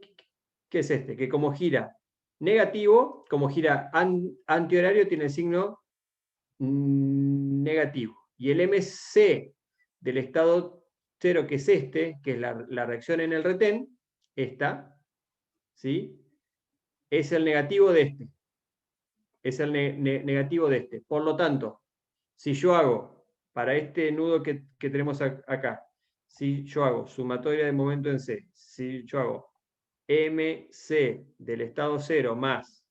A: que es este, que como gira negativo, como gira antihorario, tiene el signo negativo. Y el MC del estado 0, que es que es la reacción en el retén, ¿sí? Es el negativo de este. Es el negativo de este. Por lo tanto, si yo hago, para este nudo que tenemos acá, si yo hago sumatoria de momento en C, si yo hago MC del estado 0 más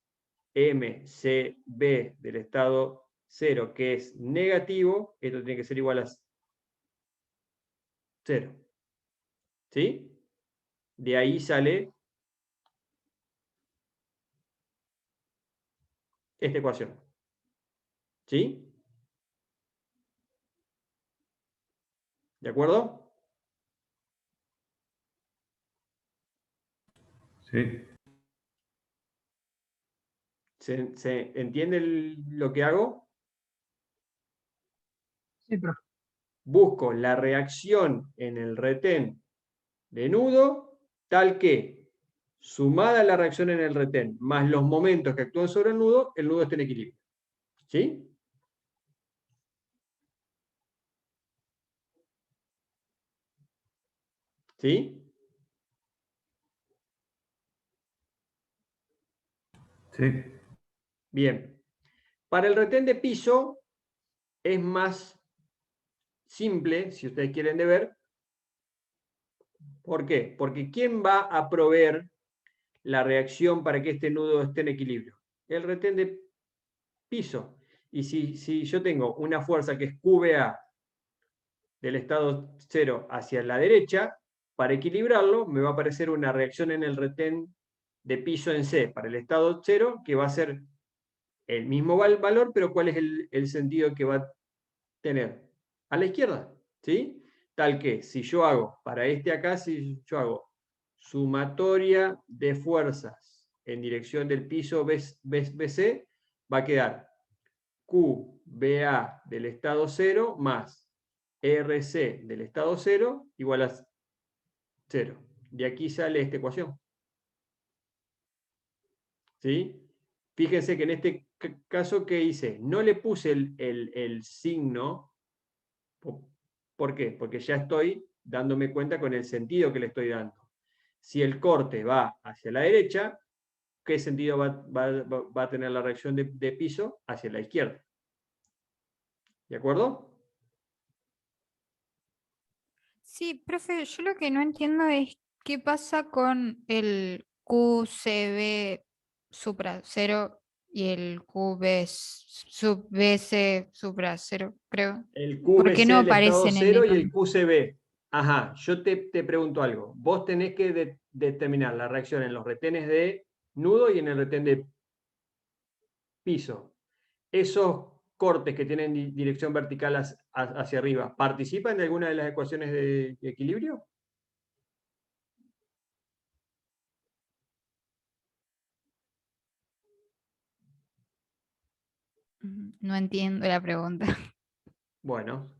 A: MCB del estado 0, que es negativo, esto tiene que ser igual a 0. ¿Sí? De ahí sale esta ecuación. ¿Sí? ¿De acuerdo?
E: Sí.
A: ¿Se entiende lo que hago?
C: Sí, profe.
A: Busco la reacción en el retén de nudo tal que, sumada la reacción en el retén, más los momentos que actúan sobre el nudo esté en equilibrio. ¿Sí? ¿Sí?
E: Sí.
A: Bien. Para el retén de piso es más simple, si ustedes quieren de ver. ¿Por qué? Porque ¿quién va a proveer la reacción para que este nudo esté en equilibrio? El retén de piso. Y si yo tengo una fuerza que es QBA del estado 0 hacia la derecha, para equilibrarlo me va a aparecer una reacción en el retén de piso en C para el estado 0, que va a ser el mismo valor, pero ¿cuál es el sentido que va a tener? A la izquierda, ¿sí? Tal que si yo hago, para este acá, si yo hago sumatoria de fuerzas en dirección del piso BC, va a quedar QBA del estado 0 más RC del estado 0 igual a 0. De aquí sale esta ecuación. ¿Sí? Fíjense que en este caso, ¿qué hice? No le puse el signo. ¿Por qué? Porque ya estoy dándome cuenta con el sentido que le estoy dando. Si el corte va hacia la derecha, ¿qué sentido va a tener la reacción de piso? Hacia la izquierda. ¿De acuerdo?
B: Sí, profe, yo lo que no entiendo es qué pasa con el QCB supra 0 y el QB sub BC supra 0, creo.
A: El
B: ¿Por qué
A: QVC
B: no
A: del estado
B: aparecen en
A: 0
B: el
A: y el
B: otro?
A: QCB. Ajá, yo te pregunto algo. Vos tenés que determinar la reacción en los retenes de nudo y en el retén de piso. Esos cortes que tienen dirección vertical hacia arriba, ¿participan de alguna de las ecuaciones de equilibrio?
B: No entiendo la pregunta.
A: Bueno,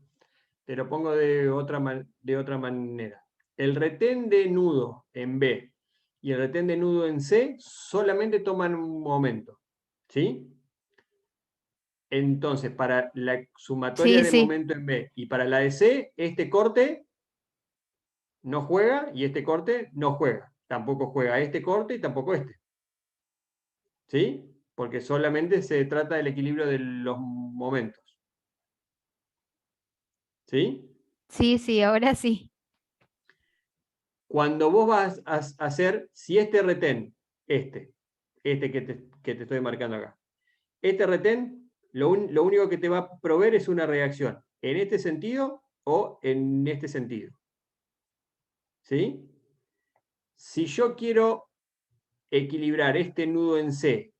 A: te lo pongo de otra manera. El retén de nudo en B y el retén de nudo en C solamente toman un momento. ¿Sí? Entonces, para la sumatoria
B: Sí,
A: de
B: sí,
A: momento en B y para la de C, este corte no juega y este corte no juega. Tampoco juega este corte y tampoco este. ¿Sí? Porque solamente se trata del equilibrio de los momentos. ¿Sí?
B: sí, ahora sí.
A: Cuando vos vas a hacer, si este retén, este que te estoy marcando acá, este retén, lo único que te va a proveer es una reacción en este sentido o en este sentido. ¿Sí? Si yo quiero equilibrar este nudo en C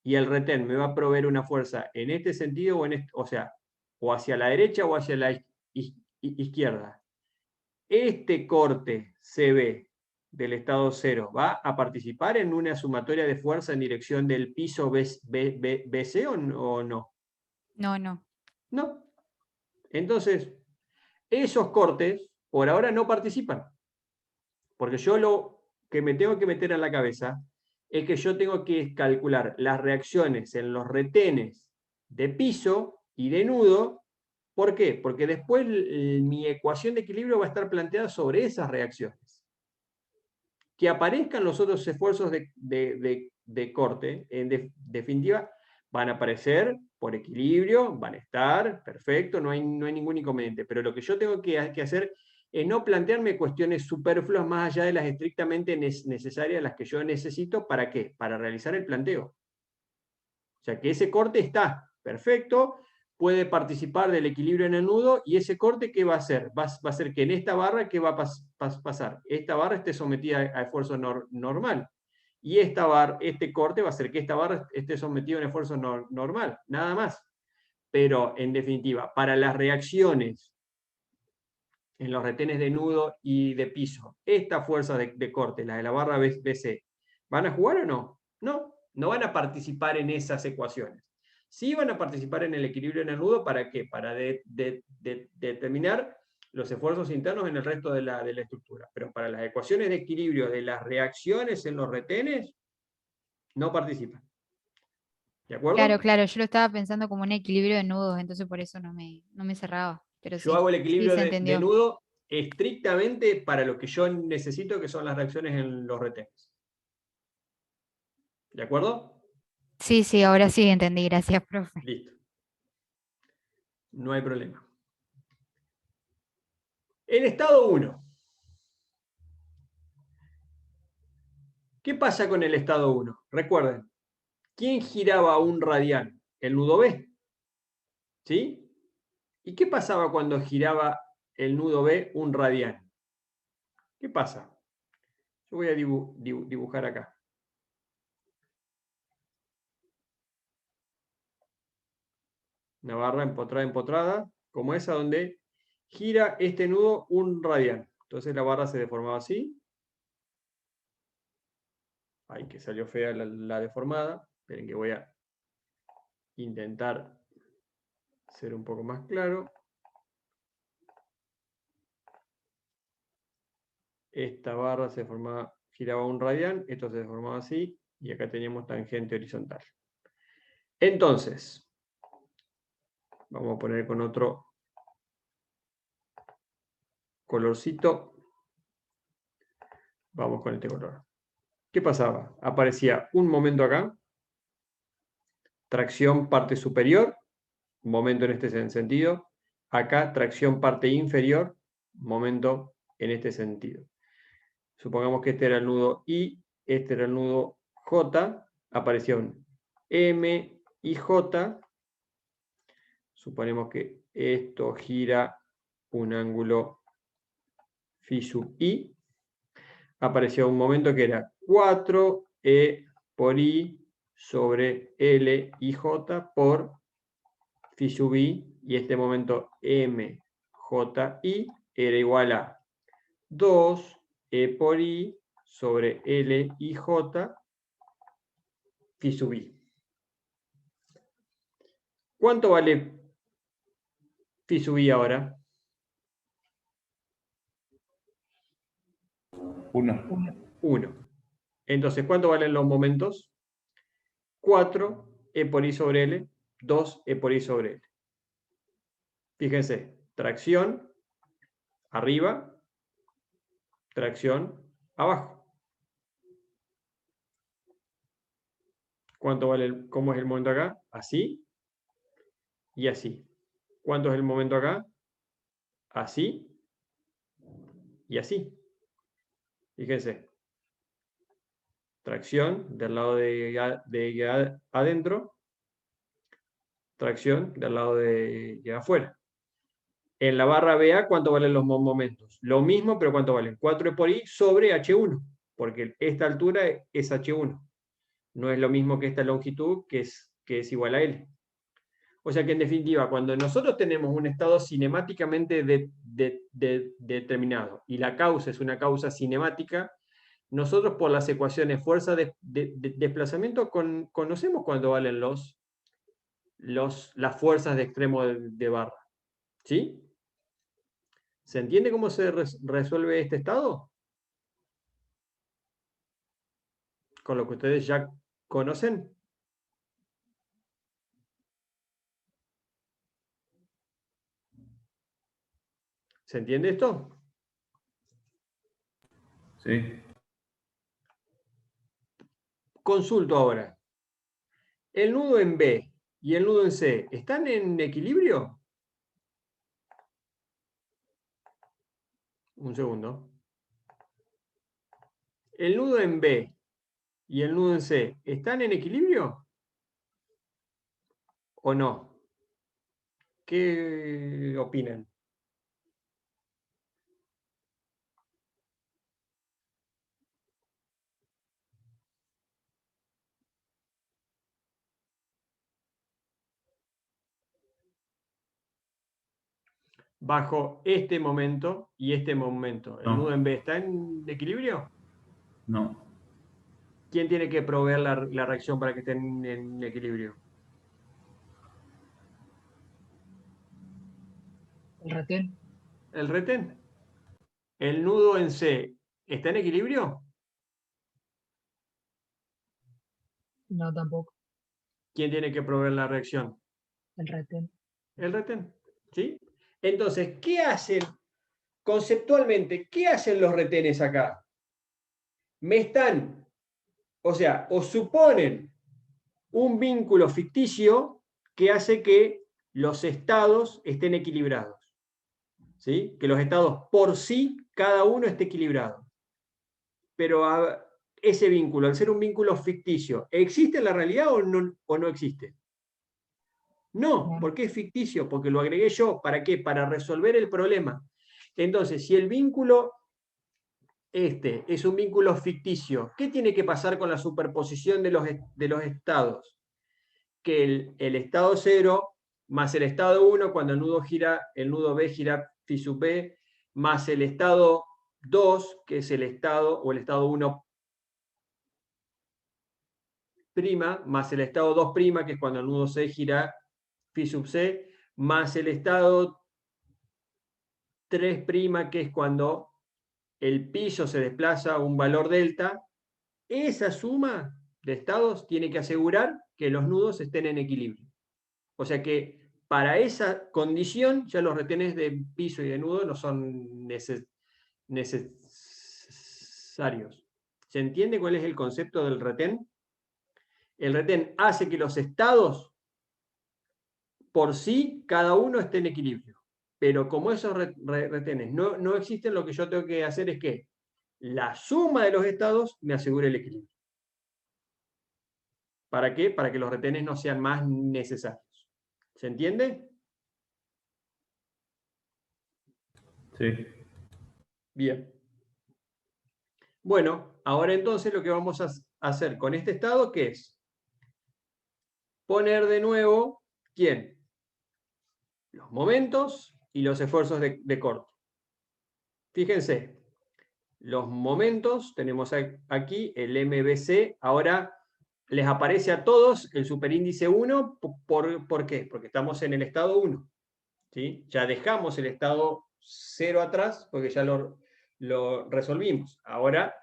A: y el retén me va a proveer una fuerza en este sentido o sea, o hacia la derecha o hacia la izquierda. Este corte CB del estado 0 va a participar en una sumatoria de fuerza en dirección del piso BC o no?
B: No, no.
A: No. Entonces, esos cortes por ahora no participan. Porque yo lo que me tengo que meter en la cabeza es que yo tengo que calcular las reacciones en los retenes de piso y de nudo. ¿Por qué? Porque después mi ecuación de equilibrio va a estar planteada sobre esas reacciones. Que aparezcan los otros esfuerzos de corte, en definitiva, van a aparecer por equilibrio, van a estar, perfecto, no hay ningún inconveniente. Pero lo que yo tengo que hacer es no plantearme cuestiones superfluas más allá de las estrictamente necesarias, las que yo necesito, ¿para qué? Para realizar el planteo. O sea, que ese corte está perfecto, puede participar del equilibrio en el nudo, y ese corte, ¿qué va a hacer? Va a hacer que en esta barra, ¿qué va a pasar? Esta barra esté sometida a esfuerzo normal. Y este corte va a hacer que esta barra esté sometida a un esfuerzo normal, nada más. Pero, en definitiva, para las reacciones en los retenes de nudo y de piso, esta fuerza de corte, la de la barra BC, ¿van a jugar o no? No, no van a participar en esas ecuaciones. Sí van a participar en el equilibrio en el nudo, ¿para qué? Para determinar los esfuerzos internos en el resto de la estructura. Pero para las ecuaciones de equilibrio de las reacciones en los retenes, no participan. ¿De acuerdo?
B: Claro, yo lo estaba pensando como un equilibrio de nudos, entonces por eso no me cerraba. Pero
A: Yo hago
B: sí,
A: el
B: sí,
A: equilibrio
B: se
A: de
B: entendió.
A: nudo estrictamente para lo que yo necesito, que son las reacciones en los retenes. ¿De acuerdo?
B: Sí, ahora sí entendí. Gracias, profe.
A: Listo. No hay problema. En estado 1. ¿Qué pasa con el estado 1? Recuerden, ¿quién giraba un radián el nudo B. ¿Sí? ¿Y qué pasaba cuando giraba el nudo B un radián? ¿Qué pasa? Yo voy a dibujar acá. Una barra empotrada, como esa donde gira este nudo un radián. Entonces la barra se deformaba así. Ay, que salió fea la deformada. Esperen que voy a intentar ser un poco más claro. Esta barra se formaba, giraba un radián, esto se deformaba así, y acá teníamos tangente horizontal. Entonces, vamos a poner con otro colorcito. Vamos con este color. ¿Qué pasaba? Aparecía un momento acá, tracción parte superior, momento en este sentido. Acá, tracción parte inferior, momento en este sentido. Supongamos que este era el nudo I, este era el nudo J, aparecía un M y J. Suponemos que esto gira un ángulo phi sub I. Apareció un momento que era 4E por I sobre L y J por phi sub I, y este momento MJI era igual a 2E por I sobre L y J phi sub I. ¿Cuánto vale phi sub I ahora? 1. Entonces, ¿cuánto valen los momentos? 4E por I sobre L, 2E por I sobre L. Fíjense, tracción arriba, tracción abajo. ¿Cuánto vale cómo es el momento acá? Así y así. ¿Cuánto es el momento acá? Así y así. Fíjense. Tracción del lado de adentro, tracción del lado de afuera. En la barra BA, ¿cuánto valen los momentos? Lo mismo, pero ¿cuánto valen? 4E por I sobre H1, porque esta altura es H1. No es lo mismo que esta longitud, que es igual a L. O sea que, en definitiva, cuando nosotros tenemos un estado cinemáticamente determinado y la causa es una causa cinemática, nosotros por las ecuaciones fuerza de desplazamiento conocemos cuánto valen las fuerzas de extremo de barra. ¿Sí? ¿Se entiende cómo se resuelve este estado? Con lo que ustedes ya conocen. ¿Se entiende esto?
E: Sí.
A: Consulto ahora. ¿El nudo en B y el nudo en C están en equilibrio? Un segundo. ¿El nudo en B y el nudo en C están en equilibrio? ¿O no? ¿Qué opinan? Bajo este momento y este momento, ¿el
E: No.
A: nudo en B está en equilibrio?
E: No.
A: ¿Quién tiene que proveer la reacción para que estén en equilibrio?
C: El retén.
A: ¿El retén? ¿El nudo en C está en equilibrio?
C: No, tampoco.
A: ¿Quién tiene que proveer la reacción?
C: El retén.
A: El retén. ¿Sí? Entonces, ¿qué hacen conceptualmente? ¿Qué hacen los retenes acá? Me están, o sea, o suponen un vínculo ficticio que hace que los estados estén equilibrados. ¿Sí? Que los estados por sí, cada uno esté equilibrado. Pero ese vínculo, al ser un vínculo ficticio, ¿existe en la realidad o no existe? No,
C: No.
A: porque es ficticio, porque lo agregué yo. ¿Para qué? Para resolver el problema. Entonces, si el vínculo este es un vínculo ficticio, ¿qué tiene que pasar con la superposición de los estados? Que el estado 0 más el estado 1, cuando el nudo gira, el nudo B gira phi sub B, más el estado 2, que es el estado, o el estado 1 prima, más el estado 2 prima, que es cuando el nudo C gira phi sub C, más el estado 3 prima, que es cuando el piso se desplaza a un valor delta. Esa suma de estados tiene que asegurar que los nudos estén en equilibrio. O sea que para esa condición ya los retenes de piso y de nudo no son necesarios. ¿Se entiende cuál es el concepto del retén? El retén hace que los estados por sí, cada uno esté en equilibrio. Pero como esos retenes no existen, lo que yo tengo que hacer es que la suma de los estados me asegure el equilibrio. ¿Para qué? Para que los retenes no sean más necesarios. ¿Se entiende?
E: Sí.
A: Bien. Bueno, ahora entonces lo que vamos a hacer con este estado, ¿qué es? Poner de nuevo, ¿quién? Los momentos y los esfuerzos de corte. Fíjense, los momentos, tenemos aquí el MBC, ahora les aparece a todos el superíndice 1, ¿por qué? Porque estamos en el estado 1. ¿Sí? Ya dejamos el estado 0 atrás, porque ya lo resolvimos. Ahora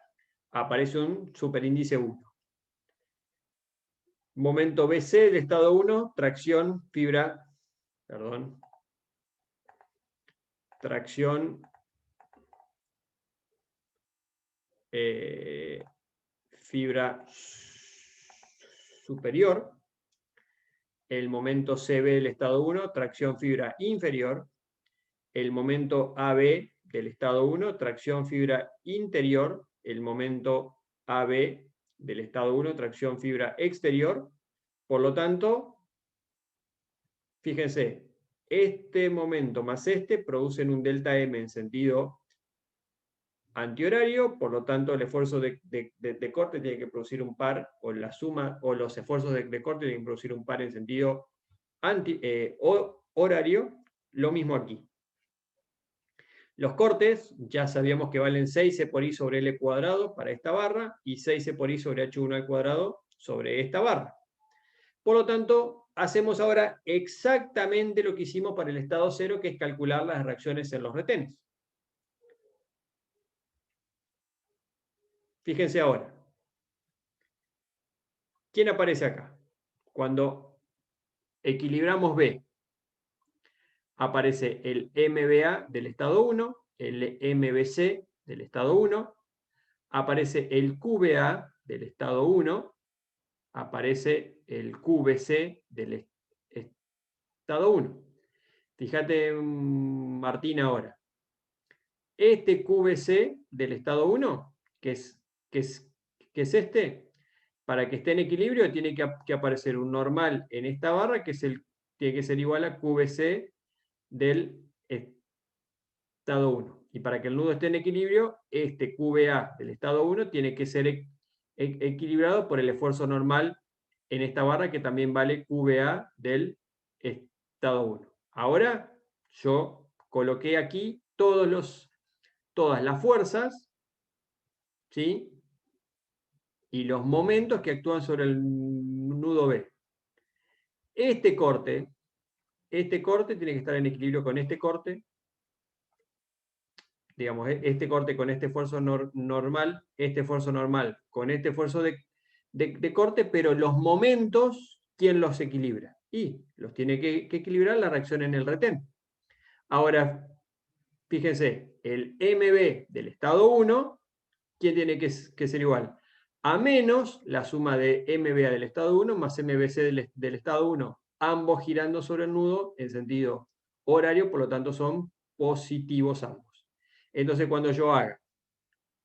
A: aparece un superíndice 1. Momento BC del estado 1, tracción, fibra, perdón, tracción fibra superior. El momento CB del estado 1, tracción fibra inferior. El momento AB del estado 1, tracción fibra interior. El momento AB del estado 1, tracción fibra exterior. Por lo tanto, fíjense, este momento más este producen un delta M en sentido antihorario, por lo tanto el esfuerzo de corte tiene que producir un par, o la suma, o los esfuerzos de corte tienen que producir un par en sentido horario. Lo mismo aquí. Los cortes ya sabíamos que valen 6C por I sobre L cuadrado para esta barra y 6C por I sobre H1 al cuadrado sobre esta barra. Por lo tanto, hacemos ahora exactamente lo que hicimos para el estado 0, que es calcular las reacciones en los retenes. Fíjense ahora. ¿Quién aparece acá? Cuando equilibramos B, aparece el MBA del estado 1, el MBC del estado 1, aparece el QBA del estado 1, aparece el QBC del estado 1. Fíjate, Martín, ahora. Este QBC del estado 1, que es este, para que esté en equilibrio tiene que aparecer un normal en esta barra, que tiene que ser igual a QBC del estado 1. Y para que el nudo esté en equilibrio, este QBA del estado 1 tiene que ser equilibrado por el esfuerzo normal en esta barra, que también vale QBA del estado 1. Ahora yo coloqué aquí todas las fuerzas, ¿sí? Y los momentos que actúan sobre el nudo B. Este corte tiene que estar en equilibrio con este corte, digamos, este corte con este esfuerzo normal, este esfuerzo normal con este esfuerzo de corte, pero los momentos, ¿quién los equilibra? Y los tiene que equilibrar la reacción en el retén. Ahora, fíjense, el MB del estado 1, ¿quién tiene que ser igual? A menos la suma de MBA del estado 1 más MBC del estado 1, ambos girando sobre el nudo en sentido horario, por lo tanto son positivos ambos. Entonces, cuando yo haga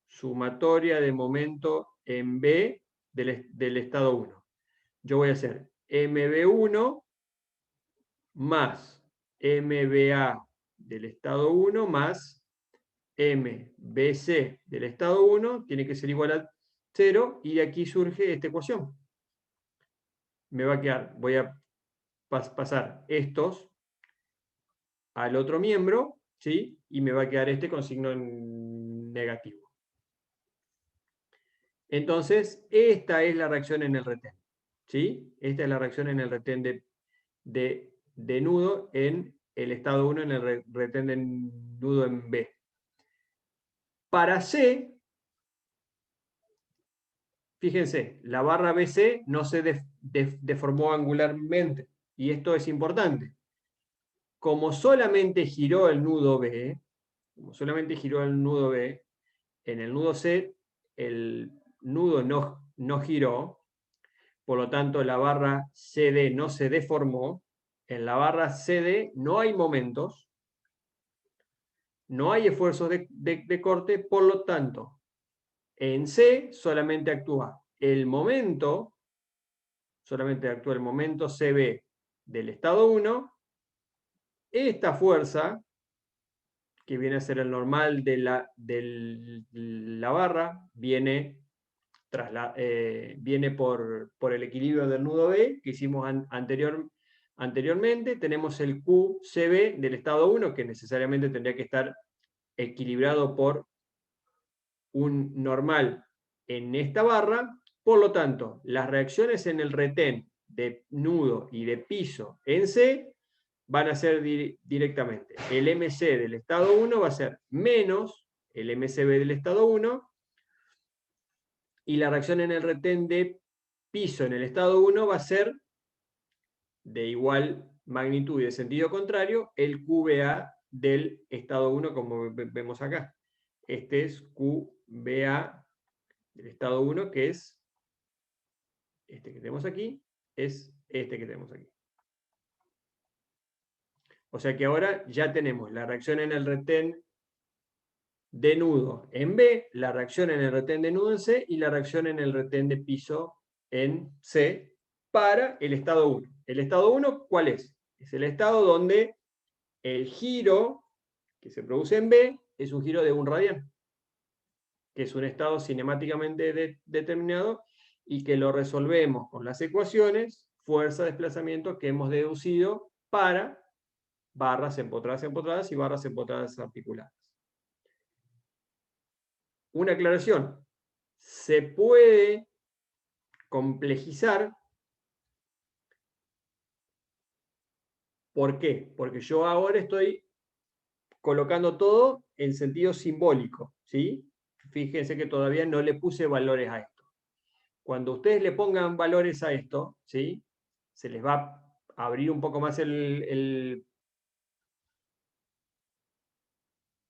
A: sumatoria de momento en B del estado 1, yo voy a hacer MB1 más MBA del estado 1 más MBC del estado 1 tiene que ser igual a 0, y de aquí surge esta ecuación. Me va a quedar, voy a pasar estos al otro miembro, ¿sí? Y me va a quedar este con signo negativo. Entonces, esta es la reacción en el retén, ¿sí? Esta es la reacción en el retén de nudo en el estado 1, en el retén de nudo en B. Para C, fíjense, la barra BC no se deformó angularmente, y esto es importante. Como solamente giró el nudo B, en el nudo C el nudo no giró, por lo tanto la barra CD no se deformó. En la barra CD no hay momentos, no hay esfuerzos de corte, por lo tanto, en C solamente actúa el momento, CB del estado 1, esta fuerza, que viene a ser el normal de la barra, viene por el equilibrio del nudo B que hicimos anteriormente. Tenemos el QCB del estado 1, que necesariamente tendría que estar equilibrado por un normal en esta barra. Por lo tanto, las reacciones en el retén de nudo y de piso en C van a ser directamente el MC del estado 1 va a ser menos el MCB del estado 1, y la reacción en el retén de piso en el estado 1 va a ser de igual magnitud y de sentido contrario el QBA del estado 1, como vemos acá. Este es QBA del estado 1, que es este que tenemos aquí, es este que tenemos aquí. O sea que ahora ya tenemos la reacción en el retén de nudo en B, la reacción en el retén de nudo en C y la reacción en el retén de piso en C para el estado 1. ¿El estado 1 cuál es? Es el estado donde el giro que se produce en B es un giro de 1 radián, que es un estado cinemáticamente determinado y que lo resolvemos con las ecuaciones fuerza, desplazamiento que hemos deducido para barras empotradas y barras empotradas articuladas. Una aclaración, se puede complejizar. ¿Por qué? Porque yo ahora estoy colocando todo en sentido simbólico, ¿sí? Fíjense que todavía no le puse valores a esto. Cuando ustedes le pongan valores a esto, ¿sí? Se les va a abrir un poco más el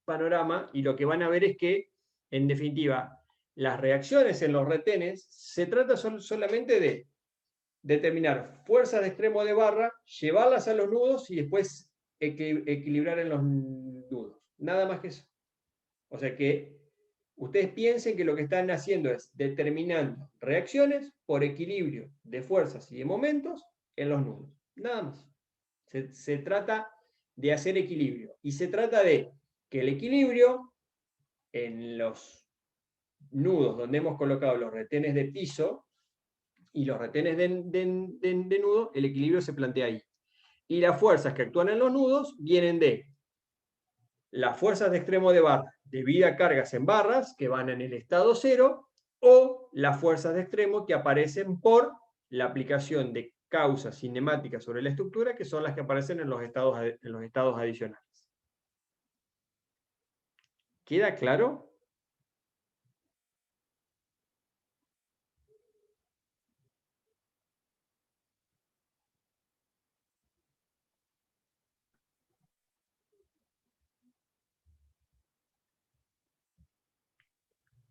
A: panorama, y lo que van a ver es que, en definitiva, las reacciones en los retenes se trata solamente de determinar fuerzas de extremo de barra, llevarlas a los nudos y después equilibrar en los nudos. Nada más que eso. O sea que ustedes piensen que lo que están haciendo es determinando reacciones por equilibrio de fuerzas y de momentos en los nudos. Nada más. Se trata de hacer equilibrio. Y se trata de que el equilibrio en los nudos donde hemos colocado los retenes de piso y los retenes de nudo, el equilibrio se plantea ahí. Y las fuerzas que actúan en los nudos vienen de las fuerzas de extremo de barra, debido a cargas en barras que van en el estado 0, o las fuerzas de extremo que aparecen por la aplicación de causas cinemáticas sobre la estructura, que son las que aparecen en los estados adicionales. ¿Queda claro?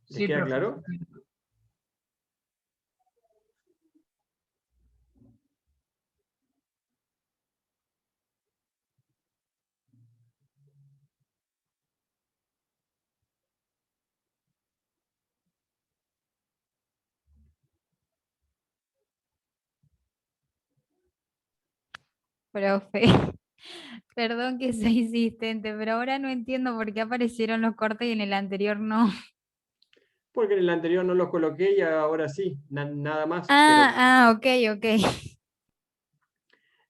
A: ¿Les
C: Sí,
A: queda
C: profe.
A: claro?
B: Profe, perdón que sea insistente, pero ahora no entiendo por qué aparecieron los cortes y en el anterior no.
A: Porque en el anterior no los coloqué y ahora sí, nada más, pero
B: Ok, ok.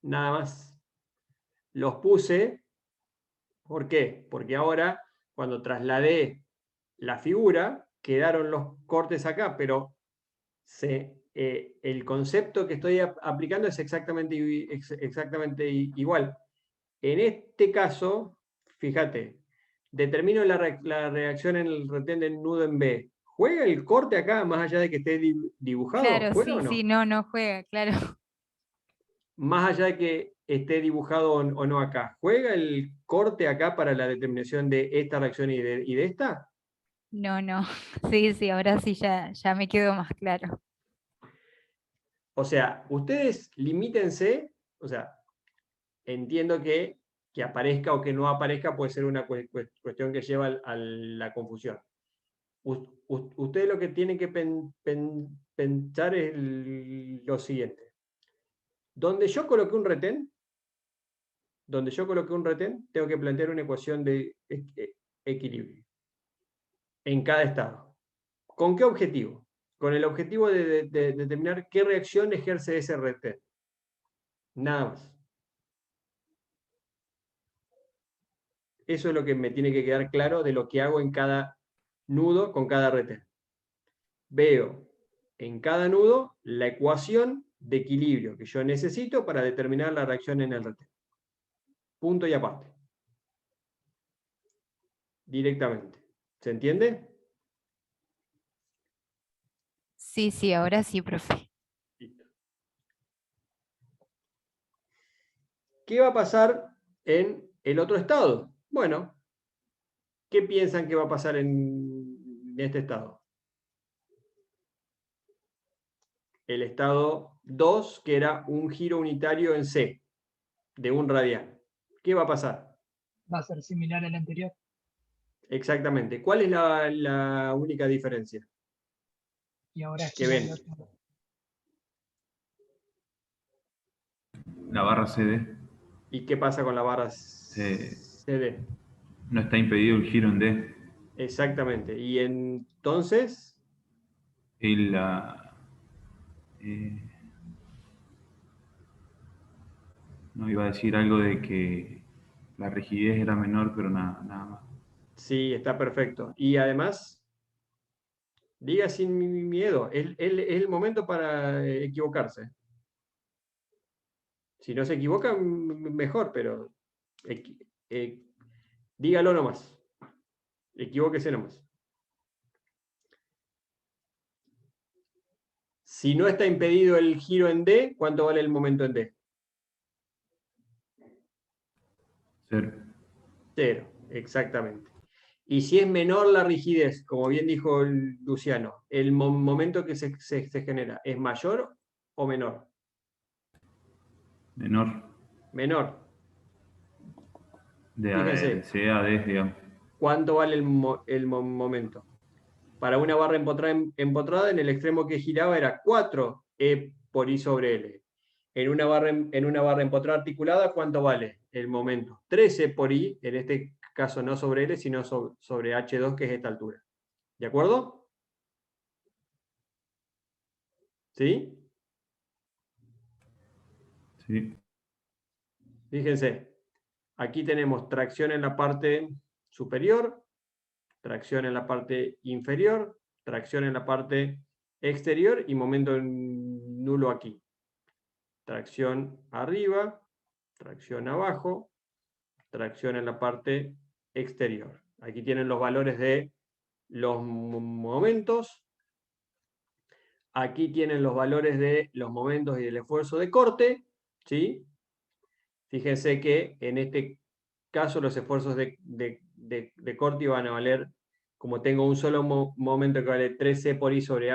A: nada más. Los puse, ¿por qué? Porque ahora, cuando trasladé la figura, quedaron los cortes acá, pero el concepto que estoy aplicando es exactamente igual. En este caso, fíjate, determino la reacción en el retén del nudo en B. ¿Juega el corte acá, más allá de que esté dibujado?
B: Claro,
A: ¿Juega o
B: sí, sí,
A: no?
B: no juega, claro.
A: Más allá de que esté dibujado o no acá. ¿Juega el corte acá para la determinación de esta reacción y de esta?
B: No. Sí, sí, ahora sí ya me quedó más claro.
A: O sea, ustedes limítense, o sea, entiendo que aparezca o que no aparezca puede ser una cuestión que lleva a la confusión. Ustedes lo que tienen que pensar es lo siguiente. Donde yo coloqué un retén, tengo que plantear una ecuación de equilibrio en cada estado. ¿Con qué objetivo? Con el objetivo de determinar qué reacción ejerce ese retén. Nada más. Eso es lo que me tiene que quedar claro de lo que hago en cada nudo con cada retén. Veo en cada nudo la ecuación de equilibrio que yo necesito para determinar la reacción en el retén. Punto y aparte. Directamente. ¿Se entiende?
B: Sí, sí, ahora sí, profe.
A: Listo. ¿Qué va a pasar en el otro estado? Bueno, ¿qué piensan que va a pasar en este estado? El estado 2, que era un giro unitario en C, de un radial. ¿Qué va a pasar?
C: Va a ser similar al anterior.
A: Exactamente. ¿Cuál es la única diferencia
C: Y ahora
A: que
C: gira
A: ven?
C: de otro.
E: La barra CD.
A: ¿Y qué pasa con la barra
E: eh,
A: CD?
E: no está impedido el giro en D.
A: Exactamente. Y entonces,
E: Y la. eh, no iba a decir algo de que la rigidez era menor, pero nada más.
A: sí, está perfecto. Y además, diga sin miedo, es el momento para equivocarse. Si no se equivoca, mejor, pero eh, dígalo nomás. Equivóquese nomás. Si no está impedido el giro en D, ¿cuánto vale el momento en D?
E: 0.
A: 0, exactamente. Y si es menor la rigidez, como bien dijo Luciano, el momento que se genera, ¿es mayor o menor?
E: Menor.
A: Menor.
E: De
A: Fíjense,
E: C a D, digamos.
A: ¿cuánto vale el momento? Para una barra empotrada, en el extremo que giraba era 4E por I sobre L. En una barra empotrada articulada, ¿cuánto vale el momento? 13 por I, en este caso no sobre L, sino sobre H2, que es esta altura. ¿De acuerdo? ¿Sí?
E: Sí.
A: Fíjense, aquí tenemos tracción en la parte superior, tracción en la parte inferior, tracción en la parte exterior y momento nulo aquí. Tracción arriba, tracción abajo, tracción en la parte exterior. Aquí tienen los valores de los momentos. Aquí tienen los valores de los momentos y del esfuerzo de corte. ¿Sí? Fíjense que en este caso los esfuerzos de corte van a valer, como tengo un solo momento que vale 13 por I sobre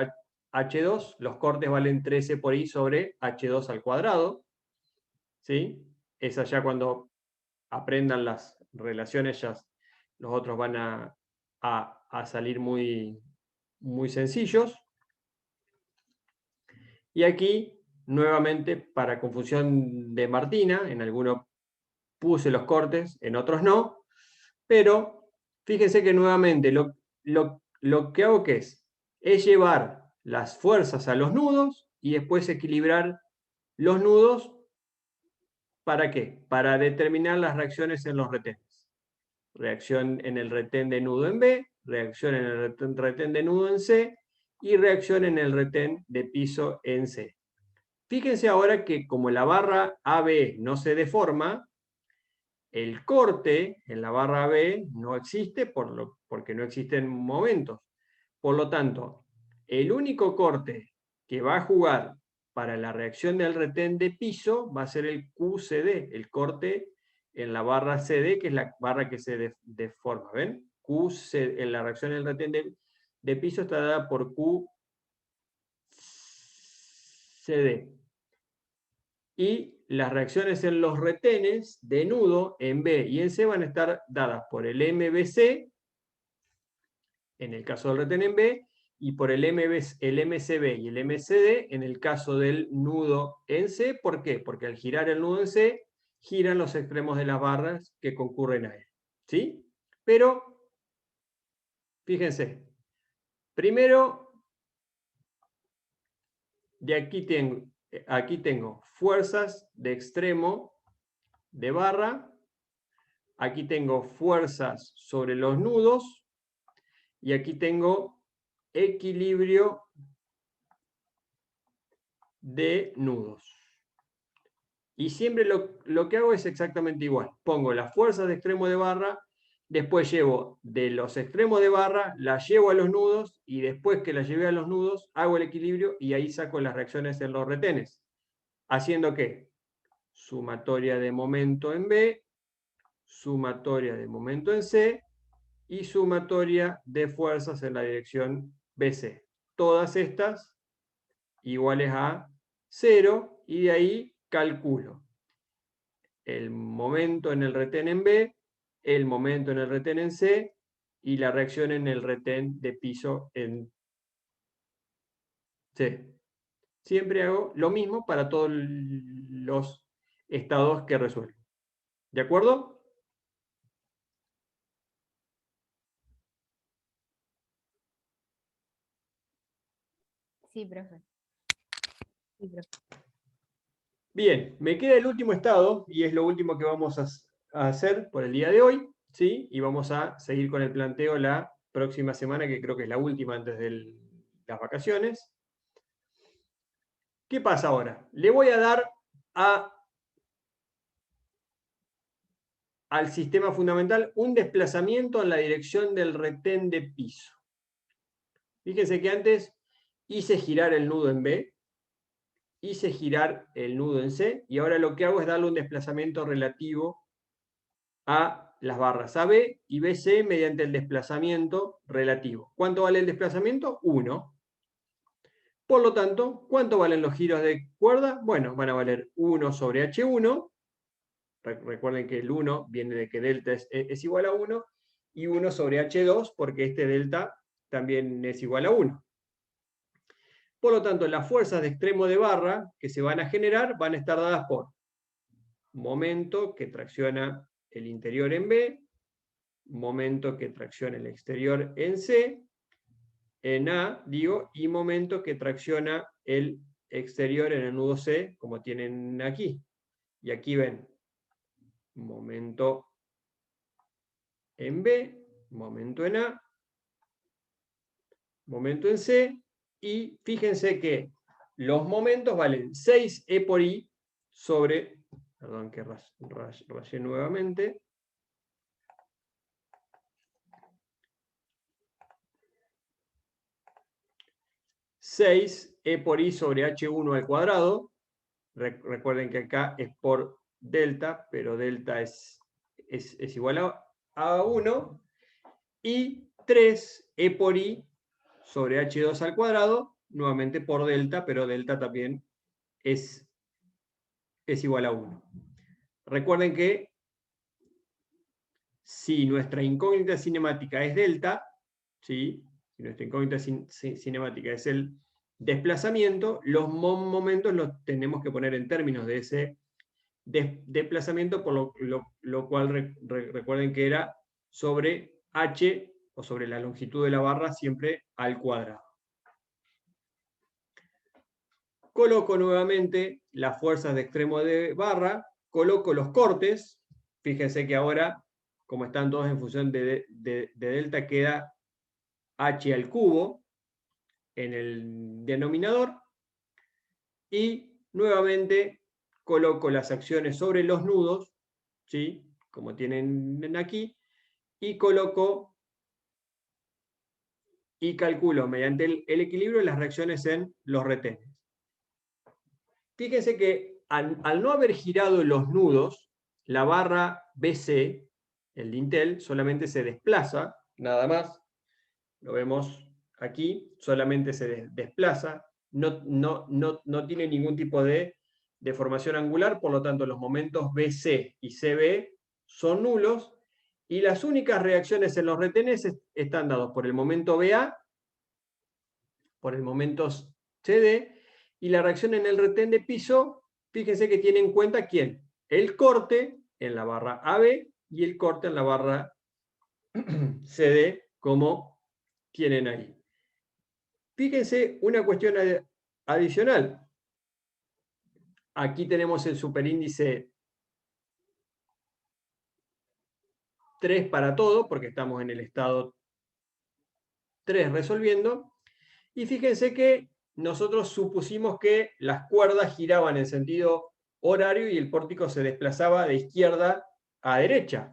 A: H2, los cortes valen 13 por I sobre H2 al cuadrado. ¿Sí? Esa ya cuando aprendan las relaciones, ya los otros van a salir muy sencillos. Y aquí nuevamente, para confusión de Martina, en algunos puse los cortes, en otros no, pero fíjense que nuevamente lo que hago es llevar las fuerzas a los nudos y después equilibrar los nudos. ¿Para qué? Para determinar las reacciones en los retenes. Reacción en el retén de nudo en B, reacción en el retén de nudo en C y reacción en el retén de piso en C. Fíjense ahora que como la barra AB no se deforma, el corte en la barra B no existe porque no existen momentos. Por lo tanto, el único corte que va a jugar para la reacción del retén de piso va a ser el QCD, el corte en la barra CD, que es la barra que se deforma. ¿Ven? QCD, en la reacción del retén de piso está dada por QCD. Y las reacciones en los retenes de nudo en B y en C van a estar dadas por el MBC, en el caso del retén en B, y por el MCB y el MCD en el caso del nudo en C. ¿Por qué? Porque al girar el nudo en C, giran los extremos de las barras que concurren a él. ¿Sí? Pero, fíjense, primero, de aquí tengo fuerzas de extremo de barra, aquí tengo fuerzas sobre los nudos, y aquí tengo equilibrio de nudos. Y siempre lo que hago es exactamente igual. Pongo las fuerzas de extremo de barra, después llevo de los extremos de barra, las llevo a los nudos, y después que las llevé a los nudos, hago el equilibrio y ahí saco las reacciones en los retenes. ¿Haciendo qué? Sumatoria de momento en B, sumatoria de momento en C, y sumatoria de fuerzas en la dirección BC. Todas estas iguales a 0, y de ahí calculo el momento en el retén en B, el momento en el retén en C, y la reacción en el retén de piso en C. Siempre hago lo mismo para todos los estados que resuelvo. ¿De acuerdo?
B: Sí, profe. Sí, profe.
A: Bien, me queda el último estado, y es lo último que vamos a hacer por el día de hoy, ¿sí? Y vamos a seguir con el planteo la próxima semana, que creo que es la última antes de las vacaciones. ¿Qué pasa ahora? Le voy a dar al sistema fundamental un desplazamiento en la dirección del retén de piso. Fíjense que antes hice girar el nudo en B, hice girar el nudo en C, y ahora lo que hago es darle un desplazamiento relativo a las barras AB y BC mediante el desplazamiento relativo. ¿Cuánto vale el desplazamiento? 1. Por lo tanto, ¿cuánto valen los giros de cuerda? Bueno, van a valer 1 sobre H1. Recuerden que el 1 viene de que delta es igual a 1, y 1 sobre H2, porque este delta también es igual a 1. Por lo tanto, las fuerzas de extremo de barra que se van a generar van a estar dadas por momento que tracciona el interior en B, momento que tracciona el exterior en C, en A, digo, y momento que tracciona el exterior en el nudo C, como tienen aquí. Y aquí ven, momento en B, momento en A, momento en C, y fíjense que los momentos valen 6E por I sobre, perdón que rayé nuevamente, 6E por I sobre H1 al cuadrado. Recuerden que acá es por delta, pero delta es igual a 1. Y 3E por I sobre H2 al cuadrado, nuevamente por delta, pero delta también es igual a 1. Recuerden que si nuestra incógnita cinemática es delta, ¿sí? Si nuestra incógnita cinemática es el desplazamiento, los momentos los tenemos que poner en términos de ese desplazamiento, por lo cual recuerden que era sobre h, o sobre la longitud de la barra, siempre al cuadrado. Coloco nuevamente las fuerzas de extremo de barra, coloco los cortes, fíjense que ahora, como están todos en función de delta, queda h al cubo en el denominador, y nuevamente coloco las acciones sobre los nudos, ¿sí? Como tienen aquí, y coloco y calculo mediante el equilibrio las reacciones en los retenes. Fíjense que al no haber girado los nudos, la barra BC, el dintel, solamente se desplaza, nada más. Lo vemos aquí, solamente se desplaza, no tiene ningún tipo de deformación angular, por lo tanto los momentos BC y CB son nulos, y las únicas reacciones en los retenes están dados por el momento BA, por el momento CD, y la reacción en el retén de piso, fíjense que tiene en cuenta ¿quién? El corte en la barra AB y el corte en la barra CD, como tienen ahí. Fíjense una cuestión adicional. Aquí tenemos el superíndice 3 para todo, porque estamos en el estado 3 resolviendo. Y fíjense que nosotros supusimos que las cuerdas giraban en sentido horario y el pórtico se desplazaba de izquierda a derecha.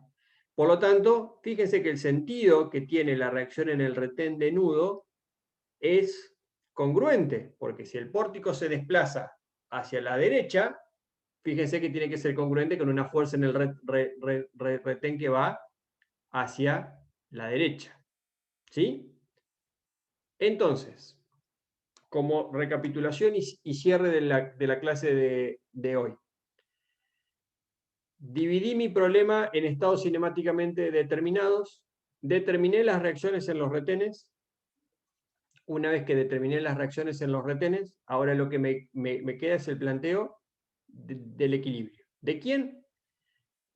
A: Por lo tanto, fíjense que el sentido que tiene la reacción en el retén de nudo es congruente, porque si el pórtico se desplaza hacia la derecha, fíjense que tiene que ser congruente con una fuerza en el retén que va hacia la derecha. ¿Sí? Entonces, como recapitulación y cierre de la clase de hoy. Dividí mi problema en estados cinemáticamente determinados, determiné las reacciones en los retenes. Una vez que determiné las reacciones en los retenes, ahora lo que me queda es el planteo del equilibrio. ¿De quién?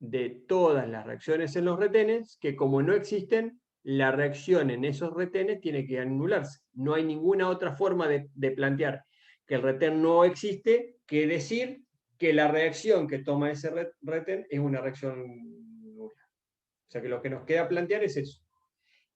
A: De todas las reacciones en los retenes, que como no existen, la reacción en esos retenes tiene que anularse. No hay ninguna otra forma de plantear que el retén no existe que decir que la reacción que toma ese retén es una reacción nula. O sea que lo que nos queda plantear es eso.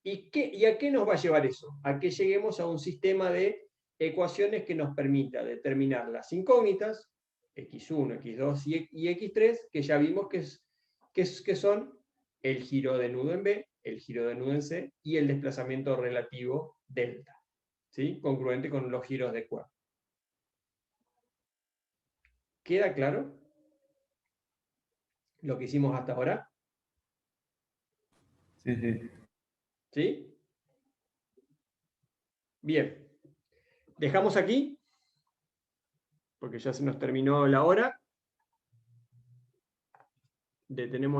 A: ¿Y a qué nos va a llevar eso? A que lleguemos a un sistema de ecuaciones que nos permita determinar las incógnitas, x1, x2 y x3, que ya vimos que son el giro de nudo en B, el giro de nudo en C y el desplazamiento relativo delta, ¿sí? Congruente con los giros de cuerda. ¿Queda claro lo que hicimos hasta ahora?
E: Sí, sí.
A: ¿Sí? Bien. Dejamos aquí, porque ya se nos terminó la hora. Detenemos